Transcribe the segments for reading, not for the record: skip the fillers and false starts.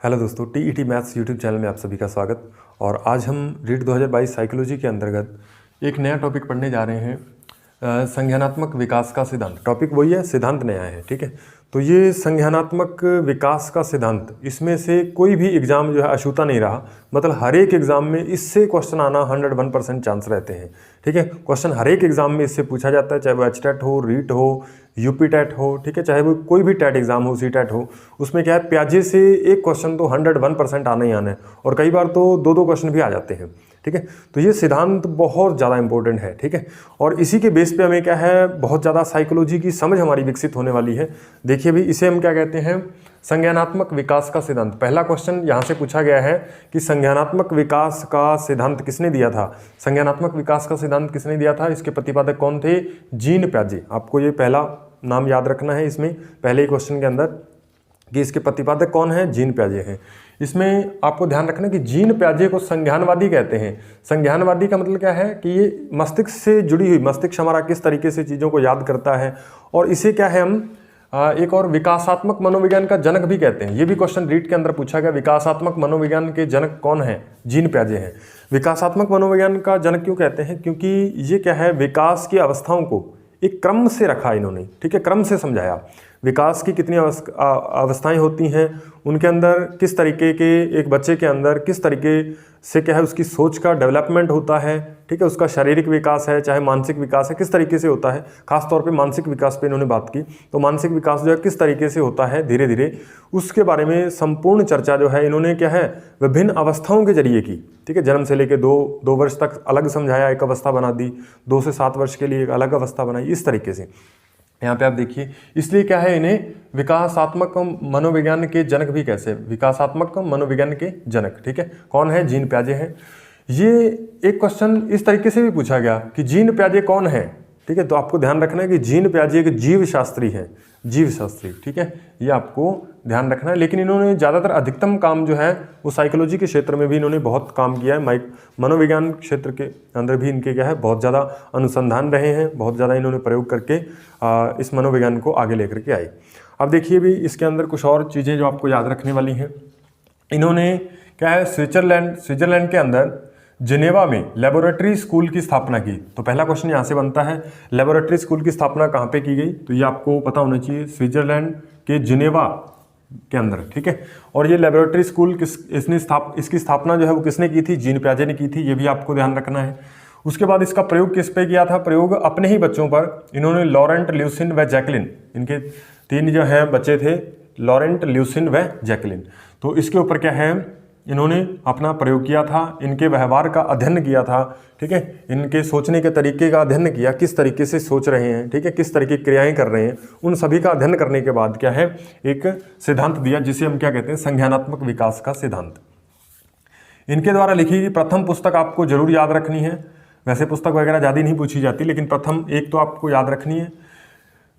Hello दोस्तों, TET maths YouTube channel में आप सभी का स्वागत। और आज हम रीट 2022 साइकोलॉजी के अंतर्गत एक नया टॉपिक पढ़ने जा रहे हैं, संज्ञानात्मक विकास का सिद्धांत। टॉपिक वही है, सिद्धांत नया है। ठीक है, तो ये संज्ञानात्मक विकास का सिद्धांत, इसमें से कोई भी एग्जाम जो है अछूता नहीं रहा। मतलब हर एक एग्जाम में इससे क्वेश्चन आना 101% चांस रहते हैं। ठीक है, क्वेश्चन हर एक एग्जाम में इससे पूछा जाता है, चाहे वो एचटेट हो, रीट हो, यूपी टेट हो, ठीक है, चाहे वो कोई भी टेट एग्जाम हो, सी टेट हो। उसमें क्या है, प्याजे से एक क्वेश्चन तो 101% आना ही आना है, और कई बार तो दो दो क्वेश्चन भी आ जाते हैं। ठीक है, तो ये सिद्धांत बहुत ज़्यादा इंपॉर्टेंट है। ठीक है, और इसी के बेस पे हमें क्या है, बहुत ज़्यादा साइकोलॉजी की समझ हमारी विकसित होने वाली है। देखिए भी, इसे हम क्या कहते हैं, संज्ञानात्मक विकास का सिद्धांत। पहला क्वेश्चन यहाँ से पूछा गया है कि संज्ञानात्मक विकास का सिद्धांत किसने दिया था। संज्ञानात्मक विकास का सिद्धांत किसने दिया था, इसके प्रतिपादक कौन थे, जीन प्याजे। आपको ये पहला नाम याद रखना है इसमें, पहले ही क्वेश्चन के अंदर, कि इसके प्रतिपादक कौन है, जीन प्याजे हैं। इसमें आपको ध्यान रखना कि जीन प्याजे को संज्ञानवादी कहते हैं। संज्ञानवादी का मतलब क्या है कि ये मस्तिष्क से जुड़ी हुई, मस्तिष्क हमारा किस तरीके से चीज़ों को याद करता है, और इसे क्या है हम एक और विकासात्मक मनोविज्ञान का जनक भी कहते हैं। ये भी क्वेश्चन रीट के अंदर पूछा गया, विकासात्मक मनोविज्ञान के जनक कौन है, जीन प्याजे हैं। विकासात्मक मनोविज्ञान का जनक क्यों कहते हैं, क्योंकि ये क्या है, विकास की अवस्थाओं को एक क्रम से रखा इन्होंने। ठीक है, क्रम से समझाया विकास की कितनी अवस्थाएं होती हैं, उनके अंदर किस तरीके के, एक बच्चे के अंदर किस तरीके से क्या है उसकी सोच का डेवलपमेंट होता है। ठीक है, उसका शारीरिक विकास है चाहे मानसिक विकास है, किस तरीके से होता है। खासतौर पे मानसिक विकास पे इन्होंने बात की, तो मानसिक विकास जो है किस तरीके से होता है धीरे धीरे, उसके बारे में संपूर्ण चर्चा जो है इन्होंने क्या है, विभिन्न अवस्थाओं के जरिए की। ठीक है, जन्म से लेकर दो वर्ष तक अलग समझाया, एक अवस्था बना दी, 2 से 7 वर्ष के लिए एक अलग अवस्था बनाई, इस तरीके से। यहाँ पे आप देखिए, इसलिए क्या है, इन्हें विकासात्मक मनोविज्ञान के जनक भी कैसे, विकासात्मक मनोविज्ञान के जनक। ठीक है, कौन है, जीन प्याजे हैं। ये एक क्वेश्चन इस तरीके से भी पूछा गया कि जीन प्याजे कौन है। ठीक है, तो आपको ध्यान रखना है कि जीन प्याजे एक जीव शास्त्री है, जीव शास्त्री। ठीक है, ये आपको ध्यान रखना है। लेकिन इन्होंने ज़्यादातर अधिकतम काम जो है वो साइकोलॉजी के क्षेत्र में भी इन्होंने बहुत काम किया है। मनोविज्ञान क्षेत्र के अंदर भी इनके क्या है, बहुत ज़्यादा अनुसंधान रहे हैं, बहुत ज़्यादा इन्होंने प्रयोग करके इस मनोविज्ञान को आगे लेकर के आए। अब देखिए भी, इसके अंदर कुछ और चीज़ें जो आपको याद रखने वाली हैं। इन्होंने क्या है, स्विट्जरलैंड के अंदर जिनेवा में लेबोरेटरी स्कूल की स्थापना की। तो पहला क्वेश्चन यहाँ से बनता है, लेबोरेटरी स्कूल की स्थापना कहाँ पे की गई, तो ये आपको पता होना चाहिए, स्विट्जरलैंड के जिनेवा के अंदर। ठीक है, और ये लेबोरेटरी स्कूल इसकी स्थापना जो है वो किसने की थी, जीन प्याजे ने की थी, ये भी आपको ध्यान रखना है। उसके बाद इसका प्रयोग किस पे किया था, प्रयोग अपने ही बच्चों पर। इन्होंने लॉरेंट, ल्यूसिन व जैकलिन, इनके 3 जो हैं बच्चे थे, लॉरेंट, ल्यूसिन व जैकलिन। तो इसके ऊपर क्या है, इन्होंने अपना प्रयोग किया था, इनके व्यवहार का अध्ययन किया था। ठीक है, इनके सोचने के तरीके का अध्ययन किया, किस तरीके से सोच रहे हैं, ठीक है, किस तरीके की क्रियाएं कर रहे हैं, उन सभी का अध्ययन करने के बाद क्या है, एक सिद्धांत दिया जिसे हम क्या कहते हैं, संज्ञानात्मक विकास का सिद्धांत। इनके द्वारा लिखी गई प्रथम पुस्तक आपको जरूर याद रखनी है। वैसे पुस्तक वगैरह ज़्यादा नहीं पूछी जाती, लेकिन प्रथम एक तो आपको याद रखनी है,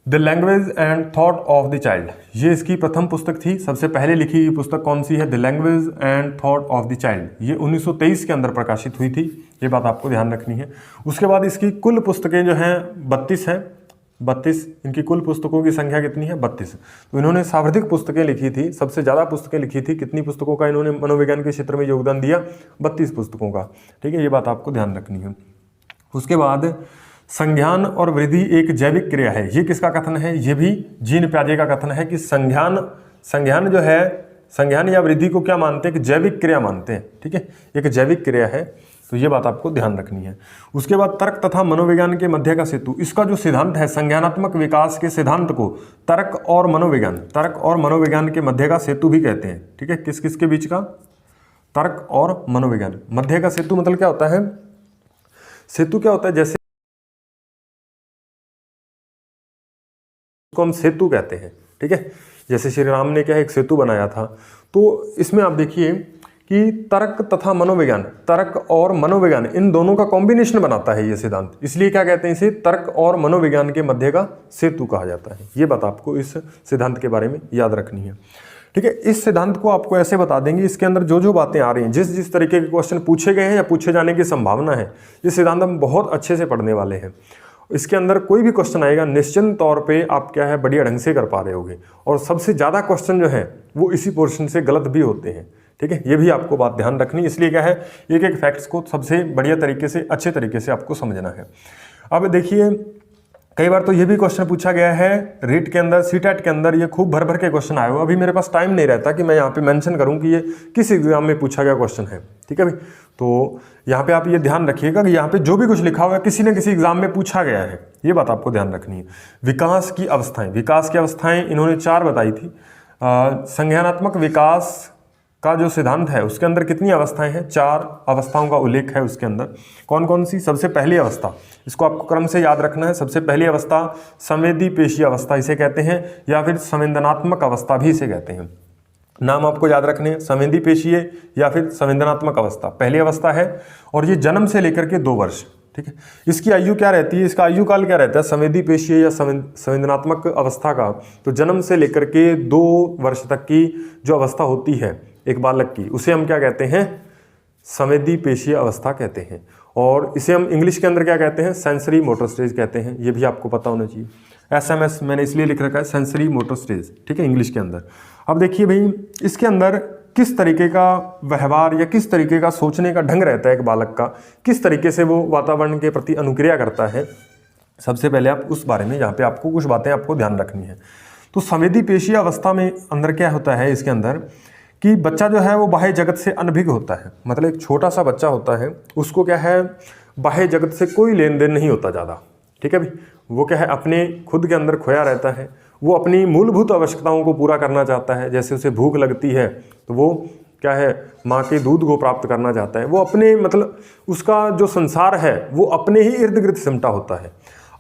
the language and thought of the child. ये इसकी प्रथम पुस्तक थी। सबसे पहले लिखी हुई पुस्तक कौन सी है, the language and thought of the child. ये 1923 के अंदर प्रकाशित हुई थी, ये बात आपको ध्यान रखनी है। उसके बाद इसकी कुल पुस्तकें जो हैं 32 हैं, 32। इनकी कुल पुस्तकों की संख्या कितनी है, 32। तो इन्होंने सर्वाधिक पुस्तकें लिखी थी, सबसे ज़्यादा पुस्तकें लिखी थी। कितनी पुस्तकों का इन्होंने मनोविज्ञान के क्षेत्र में योगदान दिया, 32 पुस्तकों का। ठीक है, ये बात आपको ध्यान रखनी है। उसके बाद संज्ञान और वृद्धि एक जैविक क्रिया है। ये किसका कथन है, ये भी जीन प्याजे का कथन है कि संज्ञान जो है, संज्ञान या वृद्धि को क्या मानते हैं, कि जैविक क्रिया मानते हैं। ठीक है, एक जैविक क्रिया है, तो ये बात आपको ध्यान रखनी है। उसके बाद तर्क तथा मनोविज्ञान के मध्य का सेतु। इसका जो सिद्धांत है, संज्ञानात्मक विकास के सिद्धांत को तर्क और मनोविज्ञान के मध्य का सेतु भी कहते हैं। ठीक है, किस किस के बीच का, तर्क और मनोविज्ञान। मध्य का सेतु मतलब क्या होता है, सेतु क्या होता है, जैसे को हम सेतु कहते हैं। ठीक है, जैसे श्री राम ने क्या एक सेतु बनाया था। तो इसमें आप देखिए कि तर्क तथा मनोविज्ञान, तर्क और मनोविज्ञान, इन दोनों का कॉम्बिनेशन बनाता है ये सिद्धांत। इसलिए क्या कहते हैं, इसे तर्क और मनोविज्ञान के मध्य का सेतु कहा जाता है। ये बात आपको इस सिद्धांत के बारे में याद रखनी है। ठीक है, इस सिद्धांत को आपको ऐसे बता देंगे, इसके अंदर जो जो बातें आ रही हैं, जिस तरीके के क्वेश्चन पूछे गए हैं या पूछे जाने की संभावना है, ये सिद्धांत हम बहुत अच्छे से पढ़ने वाले हैं। इसके अंदर कोई भी क्वेश्चन आएगा निश्चित तौर पे आप क्या है बढ़िया ढंग से कर पा रहे होगे। और सबसे ज़्यादा क्वेश्चन जो है वो इसी पोर्शन से गलत भी होते हैं, ठीक है। ये भी आपको बात ध्यान रखनी, इसलिए क्या है एक एक फैक्ट्स को सबसे बढ़िया तरीके से अच्छे तरीके से आपको समझना है। अब देखिए कई बार तो ये भी क्वेश्चन पूछा गया है रीट के अंदर, सीटेट के अंदर, ये खूब भर भर के क्वेश्चन आए हो। अभी मेरे पास टाइम नहीं रहता कि मैं यहाँ पे मेंशन करूँ कि ये किस एग्जाम में पूछा गया क्वेश्चन है, ठीक है भाई। तो यहाँ पे आप ये ध्यान रखिएगा कि यहाँ पे जो भी कुछ लिखा हुआ है किसी न किसी एग्जाम में पूछा गया है, ये बात आपको ध्यान रखनी है। विकास की अवस्थाएं, विकास की अवस्थाएं इन्होंने 4 बताई थी। संज्ञानात्मक विकास का जो सिद्धांत है उसके अंदर कितनी अवस्थाएं हैं? 4 अवस्थाओं का उल्लेख है उसके अंदर। कौन कौन सी? सबसे पहली अवस्था, इसको आपको क्रम से याद रखना है। सबसे पहली अवस्था संवेदी पेशीय अवस्था इसे कहते हैं, या फिर संवेदनात्मक अवस्था भी इसे कहते हैं। नाम आपको याद रखने हैं, संवेदी पेशीय या फिर संवेदनात्मक अवस्था पहली अवस्था है, और ये जन्म से लेकर के 2 वर्ष, ठीक है। इसकी आयु क्या रहती है? इसका आयु काल क्या रहता है संवेदी पेशीय या संवेदनात्मक अवस्था का? तो जन्म से लेकर के 2 वर्ष तक की जो अवस्था होती है एक बालक की, उसे हम क्या कहते हैं? संवेदी पेशीय अवस्था कहते हैं। और इसे हम इंग्लिश के अंदर क्या कहते हैं? सेंसरी मोटर स्टेज कहते हैं। ये भी आपको पता होना चाहिए। SMS मैंने इसलिए लिख रखा है सेंसरी मोटर स्टेज, ठीक है, इंग्लिश के अंदर। अब देखिए भाई इसके अंदर किस तरीके का व्यवहार या किस तरीके का सोचने का ढंग रहता है एक बालक का, किस तरीके से वो वातावरण के प्रति अनुक्रिया करता है, सबसे पहले आप उस बारे में यहाँ पे आपको कुछ बातें आपको ध्यान रखनी है। तो संवेदी पेशीय अवस्था में अंदर क्या होता है इसके अंदर कि बच्चा जो है वो बाह्य जगत से अनभिज्ञ होता है। मतलब एक छोटा सा बच्चा होता है, उसको क्या है बाह्य जगत से कोई लेन देन नहीं होता ज़्यादा, ठीक है भाई। वो क्या है अपने खुद के अंदर खोया रहता है। वो अपनी मूलभूत आवश्यकताओं को पूरा करना चाहता है। जैसे उसे भूख लगती है तो वो क्या है माँ के दूध को प्राप्त करना चाहता है। वो अपने मतलब उसका जो संसार है वो अपने ही इर्द गिर्द सिमटा होता है,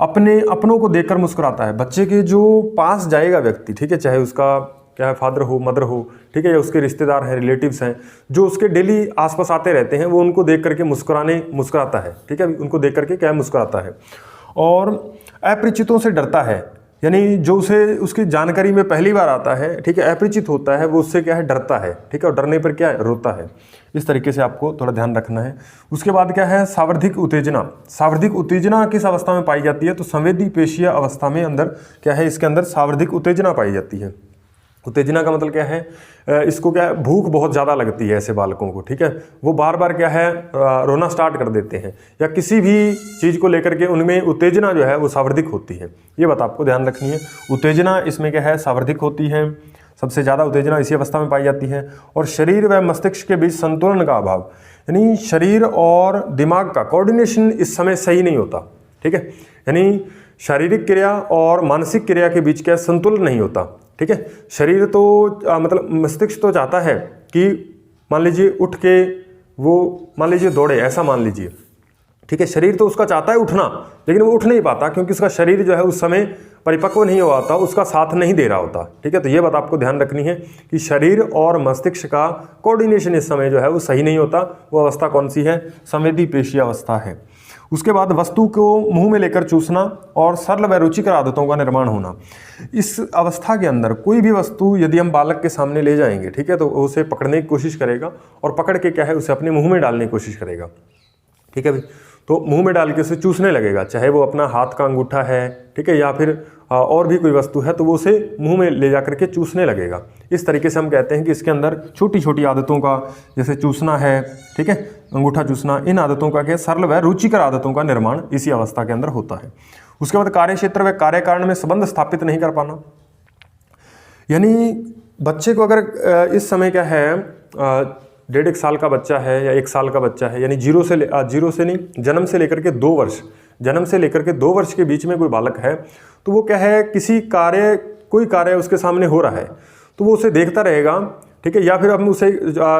अपनों को देखकर मुस्कुराता है। बच्चे के जो पास जाएगा व्यक्ति, ठीक है, चाहे उसका क्या है फादर हो, मदर हो, ठीक है, या उसके रिश्तेदार हैं, रिलेटिव्स हैं, जो उसके डेली आसपास आते रहते हैं, वो उनको देख करके मुस्कुराता है, ठीक है, उनको देख करके क्या मुस्कुराता है। और अपरिचितों से डरता है, यानी जो उसे उसकी जानकारी में पहली बार आता है, ठीक है, अपरिचित होता है, वो उससे क्या है डरता है, ठीक है, और डरने पर क्या है रोता है। इस तरीके से आपको थोड़ा ध्यान रखना है। उसके बाद क्या है सावर्धिक उत्तेजना। सावर्धिक उत्तेजना किस अवस्था में पाई जाती है? तो संवेदी पेशीय अवस्था में अंदर क्या है इसके अंदर सावर्धिक उत्तेजना पाई जाती है। उत्तेजना का मतलब क्या है? इसको क्या है भूख बहुत ज़्यादा लगती है ऐसे बालकों को, ठीक है, वो बार बार क्या है रोना स्टार्ट कर देते हैं, या किसी भी चीज़ को लेकर के उनमें उत्तेजना जो है वो सावर्धिक होती है। ये बात आपको ध्यान रखनी है। उत्तेजना इसमें क्या है सावर्धिक होती है, सबसे ज़्यादा उत्तेजना इसी अवस्था में पाई जाती है। और शरीर व मस्तिष्क के बीच संतुलन का अभाव, यानी शरीर और दिमाग का कोऑर्डिनेशन इस समय सही नहीं होता, ठीक है, यानी शारीरिक क्रिया और मानसिक क्रिया के बीच क्या संतुलन नहीं होता, ठीक है। शरीर तो मतलब मस्तिष्क तो चाहता है कि मान लीजिए उठ के वो मान लीजिए दौड़े, ऐसा मान लीजिए, ठीक है, शरीर तो उसका चाहता है उठना, लेकिन वो उठ नहीं पाता क्योंकि उसका शरीर जो है उस समय परिपक्व नहीं हुआ होता, उसका साथ नहीं दे रहा होता, ठीक है। तो ये बात आपको ध्यान रखनी है कि शरीर और मस्तिष्क का कोऑर्डिनेशन इस समय जो है वो सही नहीं होता। वो अवस्था कौन सी है? संवेदी पेशीय अवस्था है। उसके बाद वस्तु को मुंह में लेकर चूसना और सरल व रुचिकर आदतों का निर्माण होना। इस अवस्था के अंदर कोई भी वस्तु यदि हम बालक के सामने ले जाएंगे, ठीक है, तो उसे पकड़ने की कोशिश करेगा और पकड़ के क्या है उसे अपने मुंह में डालने की कोशिश करेगा, ठीक है भाई। तो मुंह में डाल के उसे चूसने लगेगा, चाहे वो अपना हाथ का अंगूठा है, ठीक है, या फिर और भी कोई वस्तु है, तो वो उसे मुंह में ले जा करके चूसने लगेगा। इस तरीके से हम कहते हैं कि इसके अंदर छोटी छोटी आदतों का, जैसे चूसना है, ठीक है, अंगूठा चूसना, इन आदतों का क्या सरल व रुचिकर आदतों का निर्माण इसी अवस्था के अंदर होता है। उसके बाद कार्य क्षेत्र व कार्य कारण में संबंध स्थापित नहीं कर पाना, यानी बच्चे को अगर इस समय क्या है 1.5 साल का बच्चा है या 1 साल का बच्चा है, यानी जीरो से नहीं, जन्म से लेकर के 2 वर्ष, जन्म से लेकर के 2 वर्ष के बीच में कोई बालक है, तो वो क्या है कोई कार्य उसके सामने हो रहा है तो वो उसे देखता रहेगा, ठीक है, या फिर हम उसे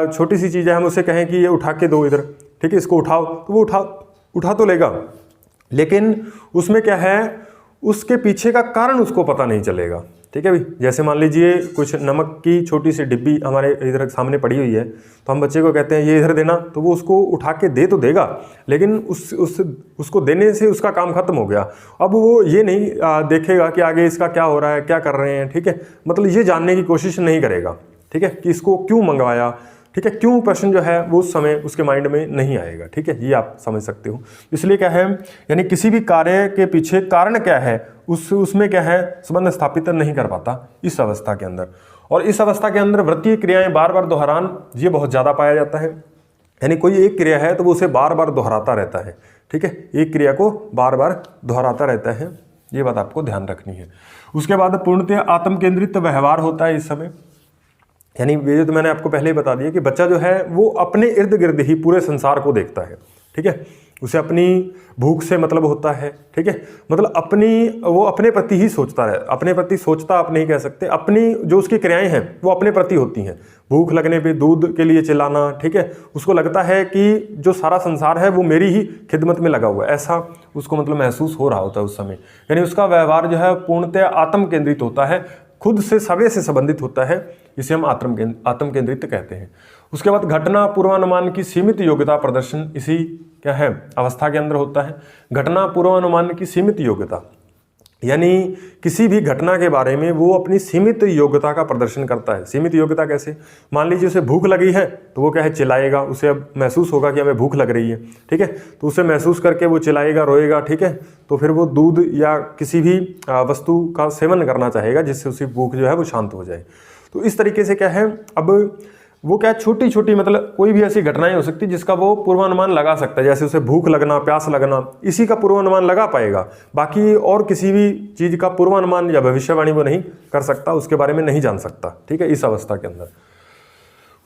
छोटी सी चीज़ है, हम उसे कहें कि ये उठा के दो इधर, ठीक है, इसको उठाओ, तो वो उठा तो लेगा, लेकिन उसमें क्या है उसके पीछे का कारण उसको पता नहीं चलेगा, ठीक है भाई। जैसे मान लीजिए कुछ नमक की छोटी सी डिब्बी हमारे इधर सामने पड़ी हुई है, तो हम बच्चे को कहते हैं ये इधर देना, तो वो उसको उठा के दे तो देगा, लेकिन उसको देने से उसका काम खत्म हो गया। अब वो ये नहीं देखेगा कि आगे इसका क्या हो रहा है, क्या कर रहे हैं, ठीक है, मतलब ये जानने की कोशिश नहीं करेगा, ठीक है, कि इसको क्यों मंगवाया, ठीक है, क्यों प्रश्न जो है वो उस समय उसके माइंड में नहीं आएगा। ठीक है, ये आप समझ सकते हो। इसलिए क्या है, यानी किसी भी कार्य के पीछे कारण क्या है उसमें क्या है संबंध स्थापित नहीं कर पाता इस अवस्था के अंदर। और इस अवस्था के अंदर वृत्तीय क्रियाएं बार बार दोहरान ये बहुत ज़्यादा पाया जाता है। यानी कोई एक क्रिया है तो वो उसे बार बार दोहराता रहता है। ठीक है, एक क्रिया को बार बार दोहराता रहता है, ये बात आपको ध्यान रखनी है। उसके बाद पूर्णतः आत्म केंद्रित व्यवहार होता है इस समय। यानी ये तो मैंने आपको पहले ही बता दिया कि बच्चा जो है वो अपने इर्द गिर्द ही पूरे संसार को देखता है। ठीक है, उसे अपनी भूख से मतलब होता है। ठीक है, मतलब वो अपने प्रति ही सोचता है, अपने प्रति सोचता आप नहीं कह सकते, अपनी जो उसकी क्रियाएं हैं वो अपने प्रति होती हैं। भूख लगने पे दूध के लिए चिल्लाना, ठीक है, उसको लगता है कि जो सारा संसार है वो मेरी ही खिदमत में लगा हुआ है, ऐसा उसको मतलब महसूस हो रहा होता है उस समय। यानी उसका व्यवहार जो है पूर्णतः आत्म केंद्रित होता है, खुद से सवे से संबंधित होता है, इसे हम आत्म केंद्रित कहते हैं। उसके बाद घटना पूर्वानुमान की सीमित योग्यता प्रदर्शन इसी क्या है अवस्था के अंदर होता है। घटना पूर्वानुमान की सीमित योग्यता, यानी किसी भी घटना के बारे में वो अपनी सीमित योग्यता का प्रदर्शन करता है। सीमित योग्यता कैसे, मान लीजिए उसे भूख लगी है तो वो क्या है चिल्लाएगा, उसे अब महसूस होगा कि हमें भूख लग रही है। ठीक है, तो उसे महसूस करके वो चिल्लाएगा, रोएगा। ठीक है, तो फिर वो दूध या किसी भी वस्तु का सेवन करना चाहेगा जिससे उसकी भूख जो है वो शांत हो जाए। तो इस तरीके से क्या है, अब वो क्या छोटी छोटी मतलब कोई भी ऐसी घटनाएं हो सकती जिसका वो पूर्वानुमान लगा सकता है। जैसे उसे भूख लगना, प्यास लगना, इसी का पूर्वानुमान लगा पाएगा, बाकी और किसी भी चीज का पूर्वानुमान या भविष्यवाणी वो नहीं कर सकता, उसके बारे में नहीं जान सकता। ठीक है, इस अवस्था के अंदर।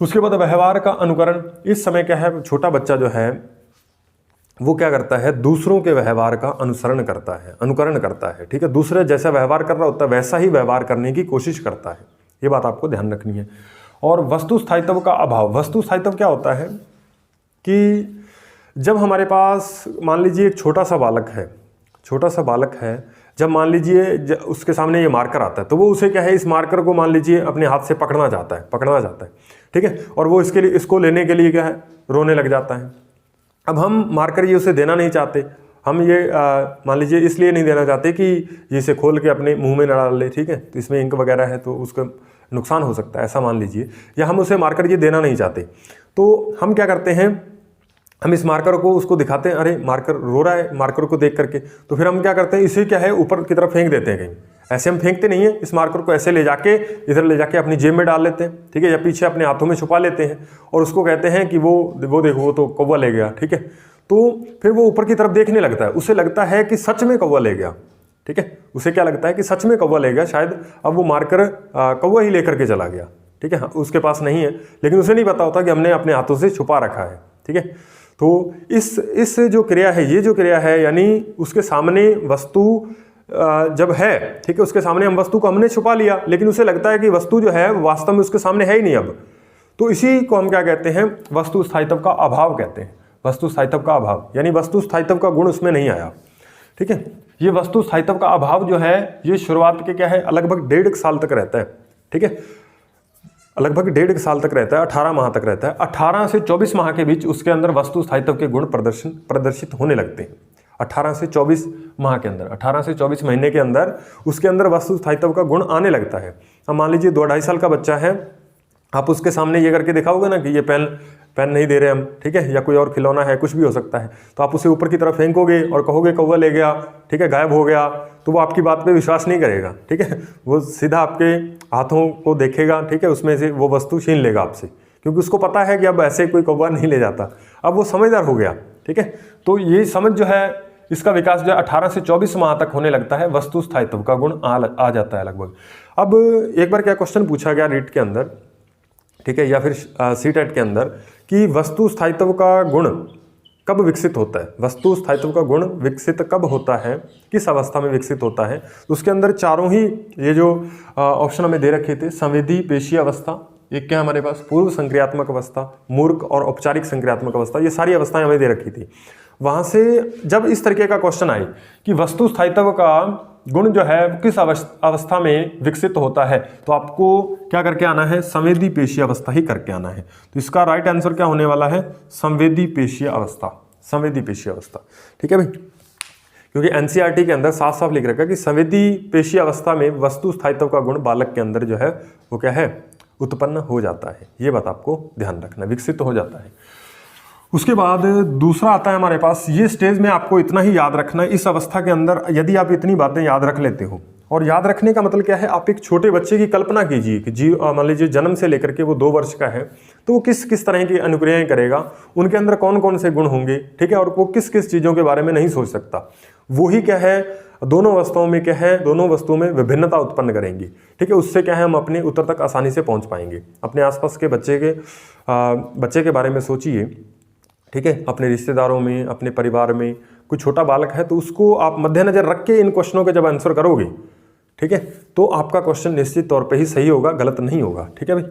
उसके बाद व्यवहार का अनुकरण, इस समय क्या है छोटा बच्चा जो है वो क्या करता है, दूसरों के व्यवहार का अनुसरण करता है, अनुकरण करता है। ठीक है, दूसरे जैसा व्यवहार कर रहा होता है वैसा ही व्यवहार करने की कोशिश करता है, ये बात आपको ध्यान रखनी है। और वस्तु स्थायित्व का अभाव, वस्तु स्थायित्व क्या होता है कि जब हमारे पास मान लीजिए एक छोटा सा बालक है, जब मान लीजिए उसके सामने ये मार्कर आता है तो वो उसे क्या है इस मार्कर को मान लीजिए अपने हाथ से पकड़ना चाहता है। ठीक है, और वो इसको लेने के लिए क्या है रोने लग जाता है। अब हम मार्कर ये उसे देना नहीं चाहते, हम ये मान लीजिए इसलिए नहीं देना चाहते कि ये इसे खोल के अपने मुंह में न डाल ले। ठीक है, तो इसमें इंक वगैरह है तो उसका नुकसान हो सकता है, ऐसा मान लीजिए, या हम उसे मार्कर ये देना नहीं चाहते, तो हम क्या करते हैं, हम इस मार्कर को उसको दिखाते हैं, अरे मार्कर रो रहा है, मार्कर को देख करके, तो फिर हम क्या करते हैं इसे क्या है ऊपर की तरफ फेंक देते हैं कहीं। ऐसे हम फेंकते नहीं है, इस मार्कर को ऐसे इधर ले जाके अपनी जेब में डाल लेते हैं। ठीक है, या पीछे अपने हाथों में छुपा लेते हैं और उसको कहते हैं कि वो देखो वो तो कौवा ले गया। ठीक है, तो फिर वो ऊपर की तरफ देखने लगता है, उसे लगता है कि सच में कौवा ले गया। ठीक है, उसे क्या लगता है कि सच में कौवा ले गया, शायद अब वो मार्कर कौवा ही लेकर के चला गया। ठीक है, उसके पास नहीं है, लेकिन उसे नहीं पता होता कि हमने अपने हाथों से छुपा रखा है। ठीक है, तो इस जो क्रिया है, ये जो क्रिया है, यानी उसके सामने वस्तु जब है, ठीक है, उसके सामने हम वस्तु को हमने छुपा लिया, लेकिन उसे लगता है कि वस्तु जो है वास्तव में उसके सामने है ही नहीं अब, तो इसी को हम क्या कहते हैं, वस्तु स्थायित्व का अभाव कहते हैं। वस्तु स्थायित्व का अभाव, यानी वस्तु स्थायित्व का गुण उसमें नहीं आया। ठीक है, ये वस्तु स्थायित्व का अभाव जो है ये शुरुआत के क्या है लगभग 1.5 साल तक रहता है। ठीक है, लगभग 1.5 साल तक रहता है, 18 माह तक रहता है। 18 से 24 माह के बीच उसके अंदर वस्तु स्थायित्व के गुण प्रदर्शित होने लगते हैं। 18 से 24 माह के अंदर, 18 से 24 महीने के अंदर उसके अंदर वस्तु स्थायित्व का गुण आने लगता है। अब मान लीजिए 2-2.5 साल का बच्चा है, आप उसके सामने ये करके दिखाओगे ना कि ये पेन नहीं दे रहे हम, ठीक है, या कोई और खिलौना है, कुछ भी हो सकता है, तो आप उसे ऊपर की तरफ फेंकोगे और कहोगे कौवा ले गया, ठीक है, गायब हो गया, तो वो आपकी बात पे विश्वास नहीं करेगा। ठीक है, वो सीधा आपके हाथों को देखेगा, ठीक है, उसमें से वो वस्तु छीन लेगा आपसे, क्योंकि उसको पता है कि अब ऐसे कोई कौवा नहीं ले जाता। अब वो समझदार हो गया। ठीक है, तो ये समझ जो है इसका विकास जो है 18 से 24 माह तक होने लगता है, वस्तु स्थायित्व का गुण आ जाता है लगभग। अब एक बार क्या क्वेश्चन पूछा गया रीट के अंदर, ठीक है, या फिर सीटेट के अंदर, कि वस्तु स्थायित्व का गुण कब विकसित होता है, वस्तु स्थायित्व का गुण विकसित कब होता है, किस अवस्था में विकसित होता है। तो उसके अंदर चारों ही ये जो ऑप्शन हमें दे रखे थे, संवेदी पेशीय अवस्था, एक क्या हमारे पास पूर्व संक्रियात्मक अवस्था, मूर्ख और औपचारिक संक्रियात्मक अवस्था, ये सारी अवस्थाएं हमें दे रखी थी। वहाँ से जब इस तरीके का क्वेश्चन आए कि वस्तु स्थायित्व का गुण जो है किस अवस्था में विकसित होता है, तो आपको क्या करके आना है, संवेदी पेशीय अवस्था ही करके आना है। तो इसका राइट आंसर क्या होने वाला है, संवेदी पेशीय अवस्था, संवेदी पेशीय अवस्था। ठीक है भाई, क्योंकि एनसीईआरटी के अंदर साफ साफ लिख रखा है कि संवेदी पेशीय अवस्था में वस्तु स्थायित्व का गुण बालक के अंदर जो है वो क्या है, उत्पन्न हो जाता है। ये बात आपको ध्यान रखना, विकसित हो जाता है। उसके बाद दूसरा आता है हमारे पास, ये स्टेज में आपको इतना ही याद रखना है, इस अवस्था के अंदर यदि आप इतनी बातें याद रख लेते हो, और याद रखने का मतलब क्या है, आप एक छोटे बच्चे की कल्पना कीजिए कि मान लीजिए जन्म से लेकर के वो 2 वर्ष का है, तो वो किस किस तरह की अनुक्रियाएं करेगा, उनके अंदर कौन कौन से गुण होंगे, ठीक है, और वो किस किस चीज़ों के बारे में नहीं सोच सकता। वही क्या है, दोनों वस्तुओं में क्या है, दोनों वस्तुओं में विभिन्नता उत्पन्न करेंगी, ठीक है। उससे क्या है, हम अपने उत्तर तक आसानी से पहुँच पाएंगे। अपने आसपास के बच्चे के बारे में सोचिए, ठीक है, अपने रिश्तेदारों में, अपने परिवार में कोई छोटा बालक है, तो उसको आप मद्देनजर रख के इन क्वेश्चनों के जब आंसर करोगे, ठीक है, तो आपका क्वेश्चन निश्चित तौर पे ही सही होगा, गलत नहीं होगा, ठीक है भाई।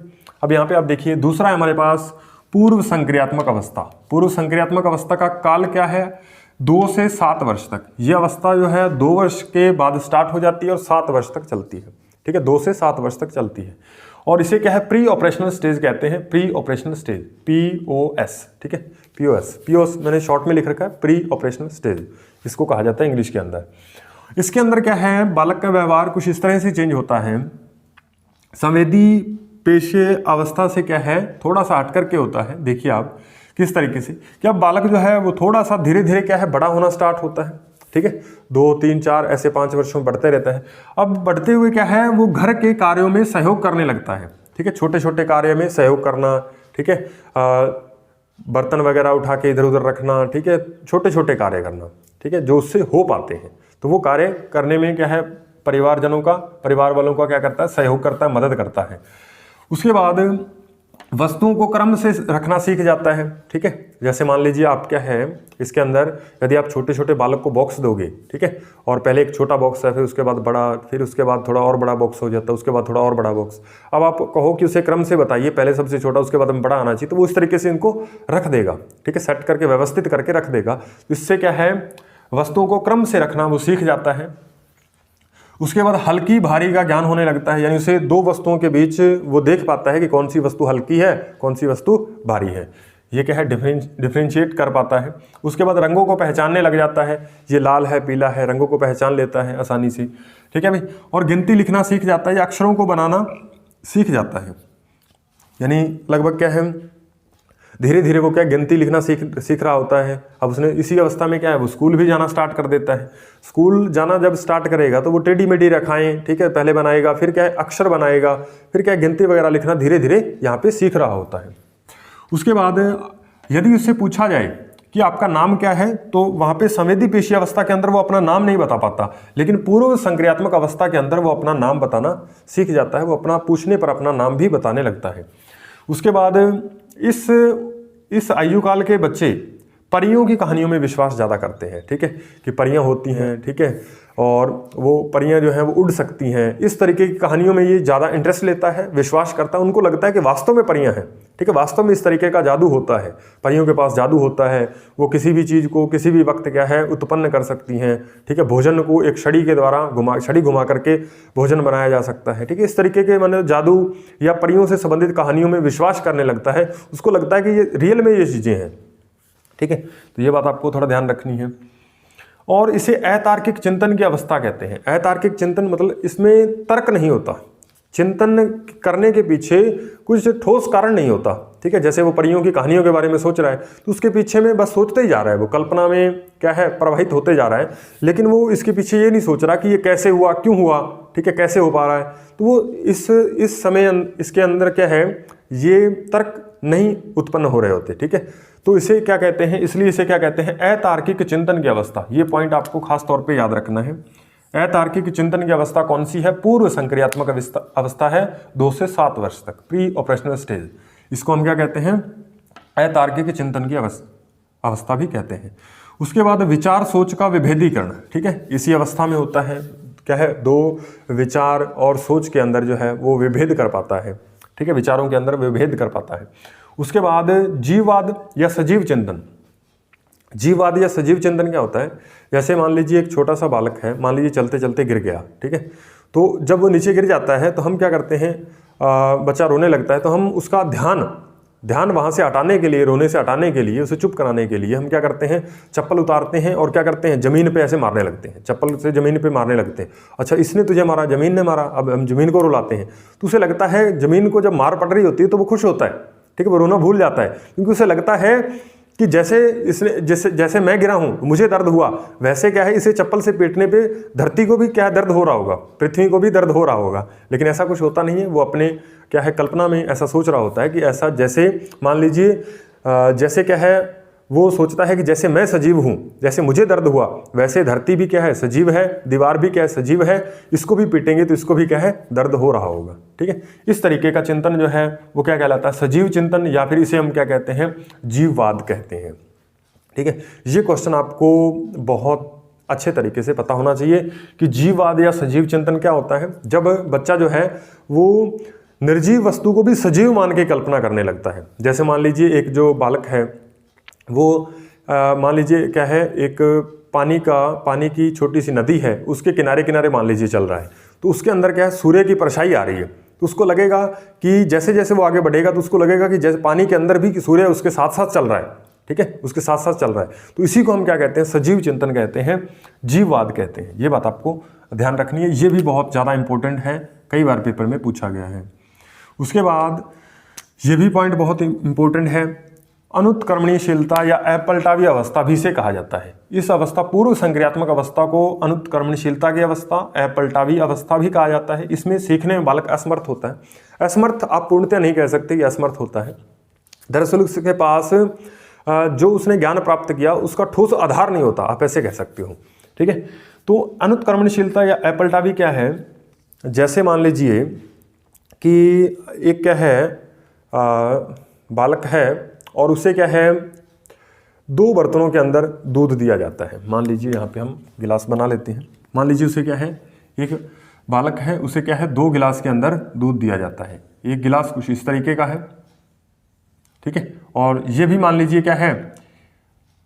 अब यहाँ पे आप देखिए, दूसरा है हमारे पास पूर्व संक्रियात्मक अवस्था। पूर्व संक्रियात्मक अवस्था का काल क्या है, 2 से 7 वर्ष तक। ये अवस्था जो है 2 वर्ष के बाद स्टार्ट हो जाती है और 7 वर्ष तक चलती है, ठीक है, 2 से 7 वर्ष तक चलती है। और इसे क्या है, प्री ऑपरेशनल स्टेज कहते हैं, प्री ऑपरेशनल स्टेज, POS, ठीक है, POS मैंने शॉर्ट में लिख रखा है, प्री ऑपरेशनल स्टेज इसको कहा जाता है इंग्लिश के अंदर। इसके अंदर क्या है, बालक का व्यवहार कुछ इस तरह से चेंज होता है, संवेदी पेशे अवस्था से क्या है, थोड़ा सा हट करके होता है। देखिए आप किस तरीके से, क्या बालक जो है वो थोड़ा सा धीरे धीरे क्या है, बड़ा होना स्टार्ट होता है, ठीक है, 2, 3, 4 ऐसे 5 वर्षों में बढ़ते रहता है। अब बढ़ते हुए क्या है, वो घर के कार्यों में सहयोग करने लगता है, ठीक है, छोटे छोटे कार्य में सहयोग करना, ठीक है, बर्तन वगैरह उठा के इधर उधर रखना, ठीक है, छोटे छोटे कार्य करना, ठीक है, जो उससे हो पाते हैं। तो वो कार्य करने में क्या है, परिवार वालों का क्या करता है, सहयोग करता है, मदद करता है। उसके बाद वस्तुओं को क्रम से रखना सीख जाता है, ठीक है। जैसे मान लीजिए आप क्या है, इसके अंदर यदि आप छोटे छोटे बालक को बॉक्स दोगे, ठीक है, और पहले एक छोटा बॉक्स है, फिर उसके बाद बड़ा, फिर उसके बाद थोड़ा और बड़ा बॉक्स हो जाता है, उसके बाद थोड़ा और बड़ा बॉक्स। अब आप कहो कि उसे क्रम से बताइए, पहले सबसे छोटा, उसके बाद में बड़ा आना चाहिए, तो वो इस तरीके से इनको रख देगा, ठीक है, सेट करके व्यवस्थित करके रख देगा। तो इससे क्या है, वस्तुओं को क्रम से रखना वो सीख जाता है। उसके बाद हल्की भारी का ज्ञान होने लगता है, यानी उसे 2 वस्तुओं के बीच वो देख पाता है कि कौन सी वस्तु हल्की है, कौन सी वस्तु भारी है। ये क्या है, डिफरेंशिएट कर पाता है। उसके बाद रंगों को पहचानने लग जाता है, ये लाल है, पीला है, रंगों को पहचान लेता है आसानी से, ठीक है भाई। और गिनती लिखना सीख जाता है, या अक्षरों को बनाना सीख जाता है, यानी लगभग क्या है, धीरे धीरे वो क्या गिनती लिखना सीख रहा होता है। अब उसने इसी अवस्था में क्या है, वो स्कूल भी जाना स्टार्ट कर देता है। स्कूल जाना जब स्टार्ट करेगा तो वो टेढ़ी मेढ़ी रेखाएं, ठीक है, पहले बनाएगा, फिर क्या है अक्षर बनाएगा, फिर क्या है गिनती वगैरह लिखना धीरे धीरे यहाँ पे सीख रहा होता है। उसके बाद यदि उससे पूछा जाए कि आपका नाम क्या है, तो वहाँ पे संवेदी पेशी अवस्था के अंदर वो अपना नाम नहीं बता पाता, लेकिन पूर्व संक्रियात्मक अवस्था के अंदर वो अपना नाम बताना सीख जाता है, वो अपना पूछने पर अपना नाम भी बताने लगता है। उसके बाद इस आयु काल के बच्चे परियों की कहानियों में विश्वास ज़्यादा करते हैं, ठीक है, कि परियां होती हैं, ठीक है, और वो परियां जो हैं वो उड़ सकती हैं, इस तरीके की कहानियों में ये ज़्यादा इंटरेस्ट लेता है, विश्वास करता है। उनको लगता है कि वास्तव में परियां हैं, ठीक है, वास्तव में इस तरीके का जादू होता है, परियों के पास जादू होता है, वो किसी भी चीज़ को किसी भी वक्त क्या है उत्पन्न कर सकती हैं, ठीक है, भोजन को एक छड़ी के द्वारा छड़ी घुमा करके भोजन बनाया जा सकता है, ठीक है, इस तरीके के मतलब जादू या परियों से संबंधित कहानियों में विश्वास करने लगता है। उसको लगता है कि ये रियल में ये चीज़ें हैं, ठीक है। तो ये बात आपको थोड़ा ध्यान रखनी है। और इसे अतार्किक चिंतन की अवस्था कहते हैं। अतार्किक चिंतन मतलब इसमें तर्क नहीं होता, चिंतन करने के पीछे कुछ ठोस कारण नहीं होता, ठीक है। जैसे वो परियों की कहानियों के बारे में सोच रहा है तो उसके पीछे में बस सोचते ही जा रहा है, वो कल्पना में क्या है प्रवाहित होते जा रहा है, लेकिन वो इसके पीछे ये नहीं सोच रहा कि ये कैसे हुआ, क्यों हुआ, ठीक है, कैसे हो पा रहा है। तो वो इस समय इसके अंदर क्या है, ये तर्क नहीं उत्पन्न हो रहे होते, ठीक है। तो इसे क्या कहते हैं, इसलिए इसे क्या कहते हैं, अतार्किक चिंतन की अवस्था। ये पॉइंट आपको खास तौर पे याद रखना है। अतार्किक चिंतन की अवस्था कौन सी है, पूर्व संक्रियात्मक अवस्था है 2 से 7 वर्ष तक, प्री ऑपरेशनल स्टेज। इसको हम क्या कहते हैं, अतार्किक चिंतन की अवस्था भी कहते हैं। उसके बाद विचार सोच का विभेदीकरण, ठीक है, इसी अवस्था में होता है। क्या है, 2 विचार और सोच के अंदर जो है वो विभेद कर पाता है, ठीक है, विचारों के अंदर विभेद कर पाता है। उसके बाद जीववाद या सजीव चिंतन। जीववाद या सजीव चिंतन क्या होता है, जैसे मान लीजिए एक छोटा सा बालक है, मान लीजिए चलते चलते गिर गया, ठीक है, तो जब वो नीचे गिर जाता है तो हम क्या करते हैं, बच्चा रोने लगता है तो हम उसका ध्यान ध्यान वहाँ से हटाने के लिए, रोने से हटाने के लिए, उसे चुप कराने के लिए हम क्या करते हैं, चप्पल उतारते हैं और क्या करते हैं, ज़मीन पे ऐसे मारने लगते हैं, चप्पल से ज़मीन पे मारने लगते हैं। अच्छा, इसने तुझे मारा, ज़मीन ने मारा, अब हम ज़मीन को रुलाते हैं। तो उसे लगता है ज़मीन को जब मार पड़ रही होती है तो वो खुश होता है, ठीक है, वो रोना भूल जाता है, क्योंकि उसे लगता है कि जैसे मैं गिरा हूँ मुझे दर्द हुआ, वैसे क्या है, इसे चप्पल से पीटने पे धरती को भी क्या दर्द हो रहा होगा, पृथ्वी को भी दर्द हो रहा होगा। लेकिन ऐसा कुछ होता नहीं है, वो अपने क्या है, कल्पना में ऐसा सोच रहा होता है कि ऐसा, जैसे मान लीजिए जैसे क्या है, वो सोचता है कि जैसे मैं सजीव हूँ, जैसे मुझे दर्द हुआ, वैसे धरती भी क्या है, सजीव है, दीवार भी क्या है, सजीव है, इसको भी पीटेंगे तो इसको भी क्या है, दर्द हो रहा होगा। ठीक है, इस तरीके का चिंतन जो है वो क्या कहलाता है, सजीव चिंतन, या फिर इसे हम क्या कहते हैं, जीववाद कहते हैं। ठीक है, ये क्वेश्चन आपको बहुत अच्छे तरीके से पता होना चाहिए कि जीववाद या सजीव चिंतन क्या होता है। जब बच्चा जो है वो निर्जीव वस्तु को भी सजीव मान के कल्पना करने लगता है। जैसे मान लीजिए एक जो बालक है वो मान लीजिए क्या है, एक पानी की छोटी सी नदी है, उसके किनारे किनारे मान लीजिए चल रहा है, तो उसके अंदर क्या है, सूर्य की परछाई आ रही है, तो उसको लगेगा कि जैसे जैसे वो आगे बढ़ेगा तो उसको लगेगा कि जैसे पानी के अंदर भी सूर्य उसके साथ साथ चल रहा है। ठीक है, उसके साथ साथ चल रहा है, तो इसी को हम क्या कहते हैं, सजीव चिंतन कहते हैं, जीववाद कहते हैं। ये बात आपको ध्यान रखनी है, ये भी बहुत ज़्यादा इंपॉर्टेंट है, कई बार पेपर में पूछा गया है। उसके बाद ये भी पॉइंट बहुत इंपॉर्टेंट है, अनुत्क्रमणीयशीलता या अपलटावी अवस्था भी इसे कहा जाता है। इस अवस्था, पूर्व संक्रियात्मक अवस्था को अनुत्क्रमणीयशीलता की अवस्था, अपलटावी अवस्था भी कहा जाता है। इसमें सीखने में बालक असमर्थ होता है। असमर्थ आप पूर्णतः नहीं कह सकते कि असमर्थ होता है, दरअसल उसके पास जो उसने ज्ञान प्राप्त किया उसका ठोस आधार नहीं होता, आप ऐसे कह सकते हो। ठीक है, तो अनुत्क्रमणीयशीलता या अपलटावी क्या है, जैसे मान लीजिए कि एक क्या है, बालक है और उसे क्या है, 2 बर्तनों के अंदर दूध दिया जाता है। मान लीजिए यहाँ पे हम गिलास बना लेते हैं, मान लीजिए उसे क्या है, एक बालक है, उसे क्या है, 2 गिलास के अंदर दूध दिया जाता है। एक गिलास कुछ इस तरीके का है, ठीक है, और ये भी मान लीजिए क्या है,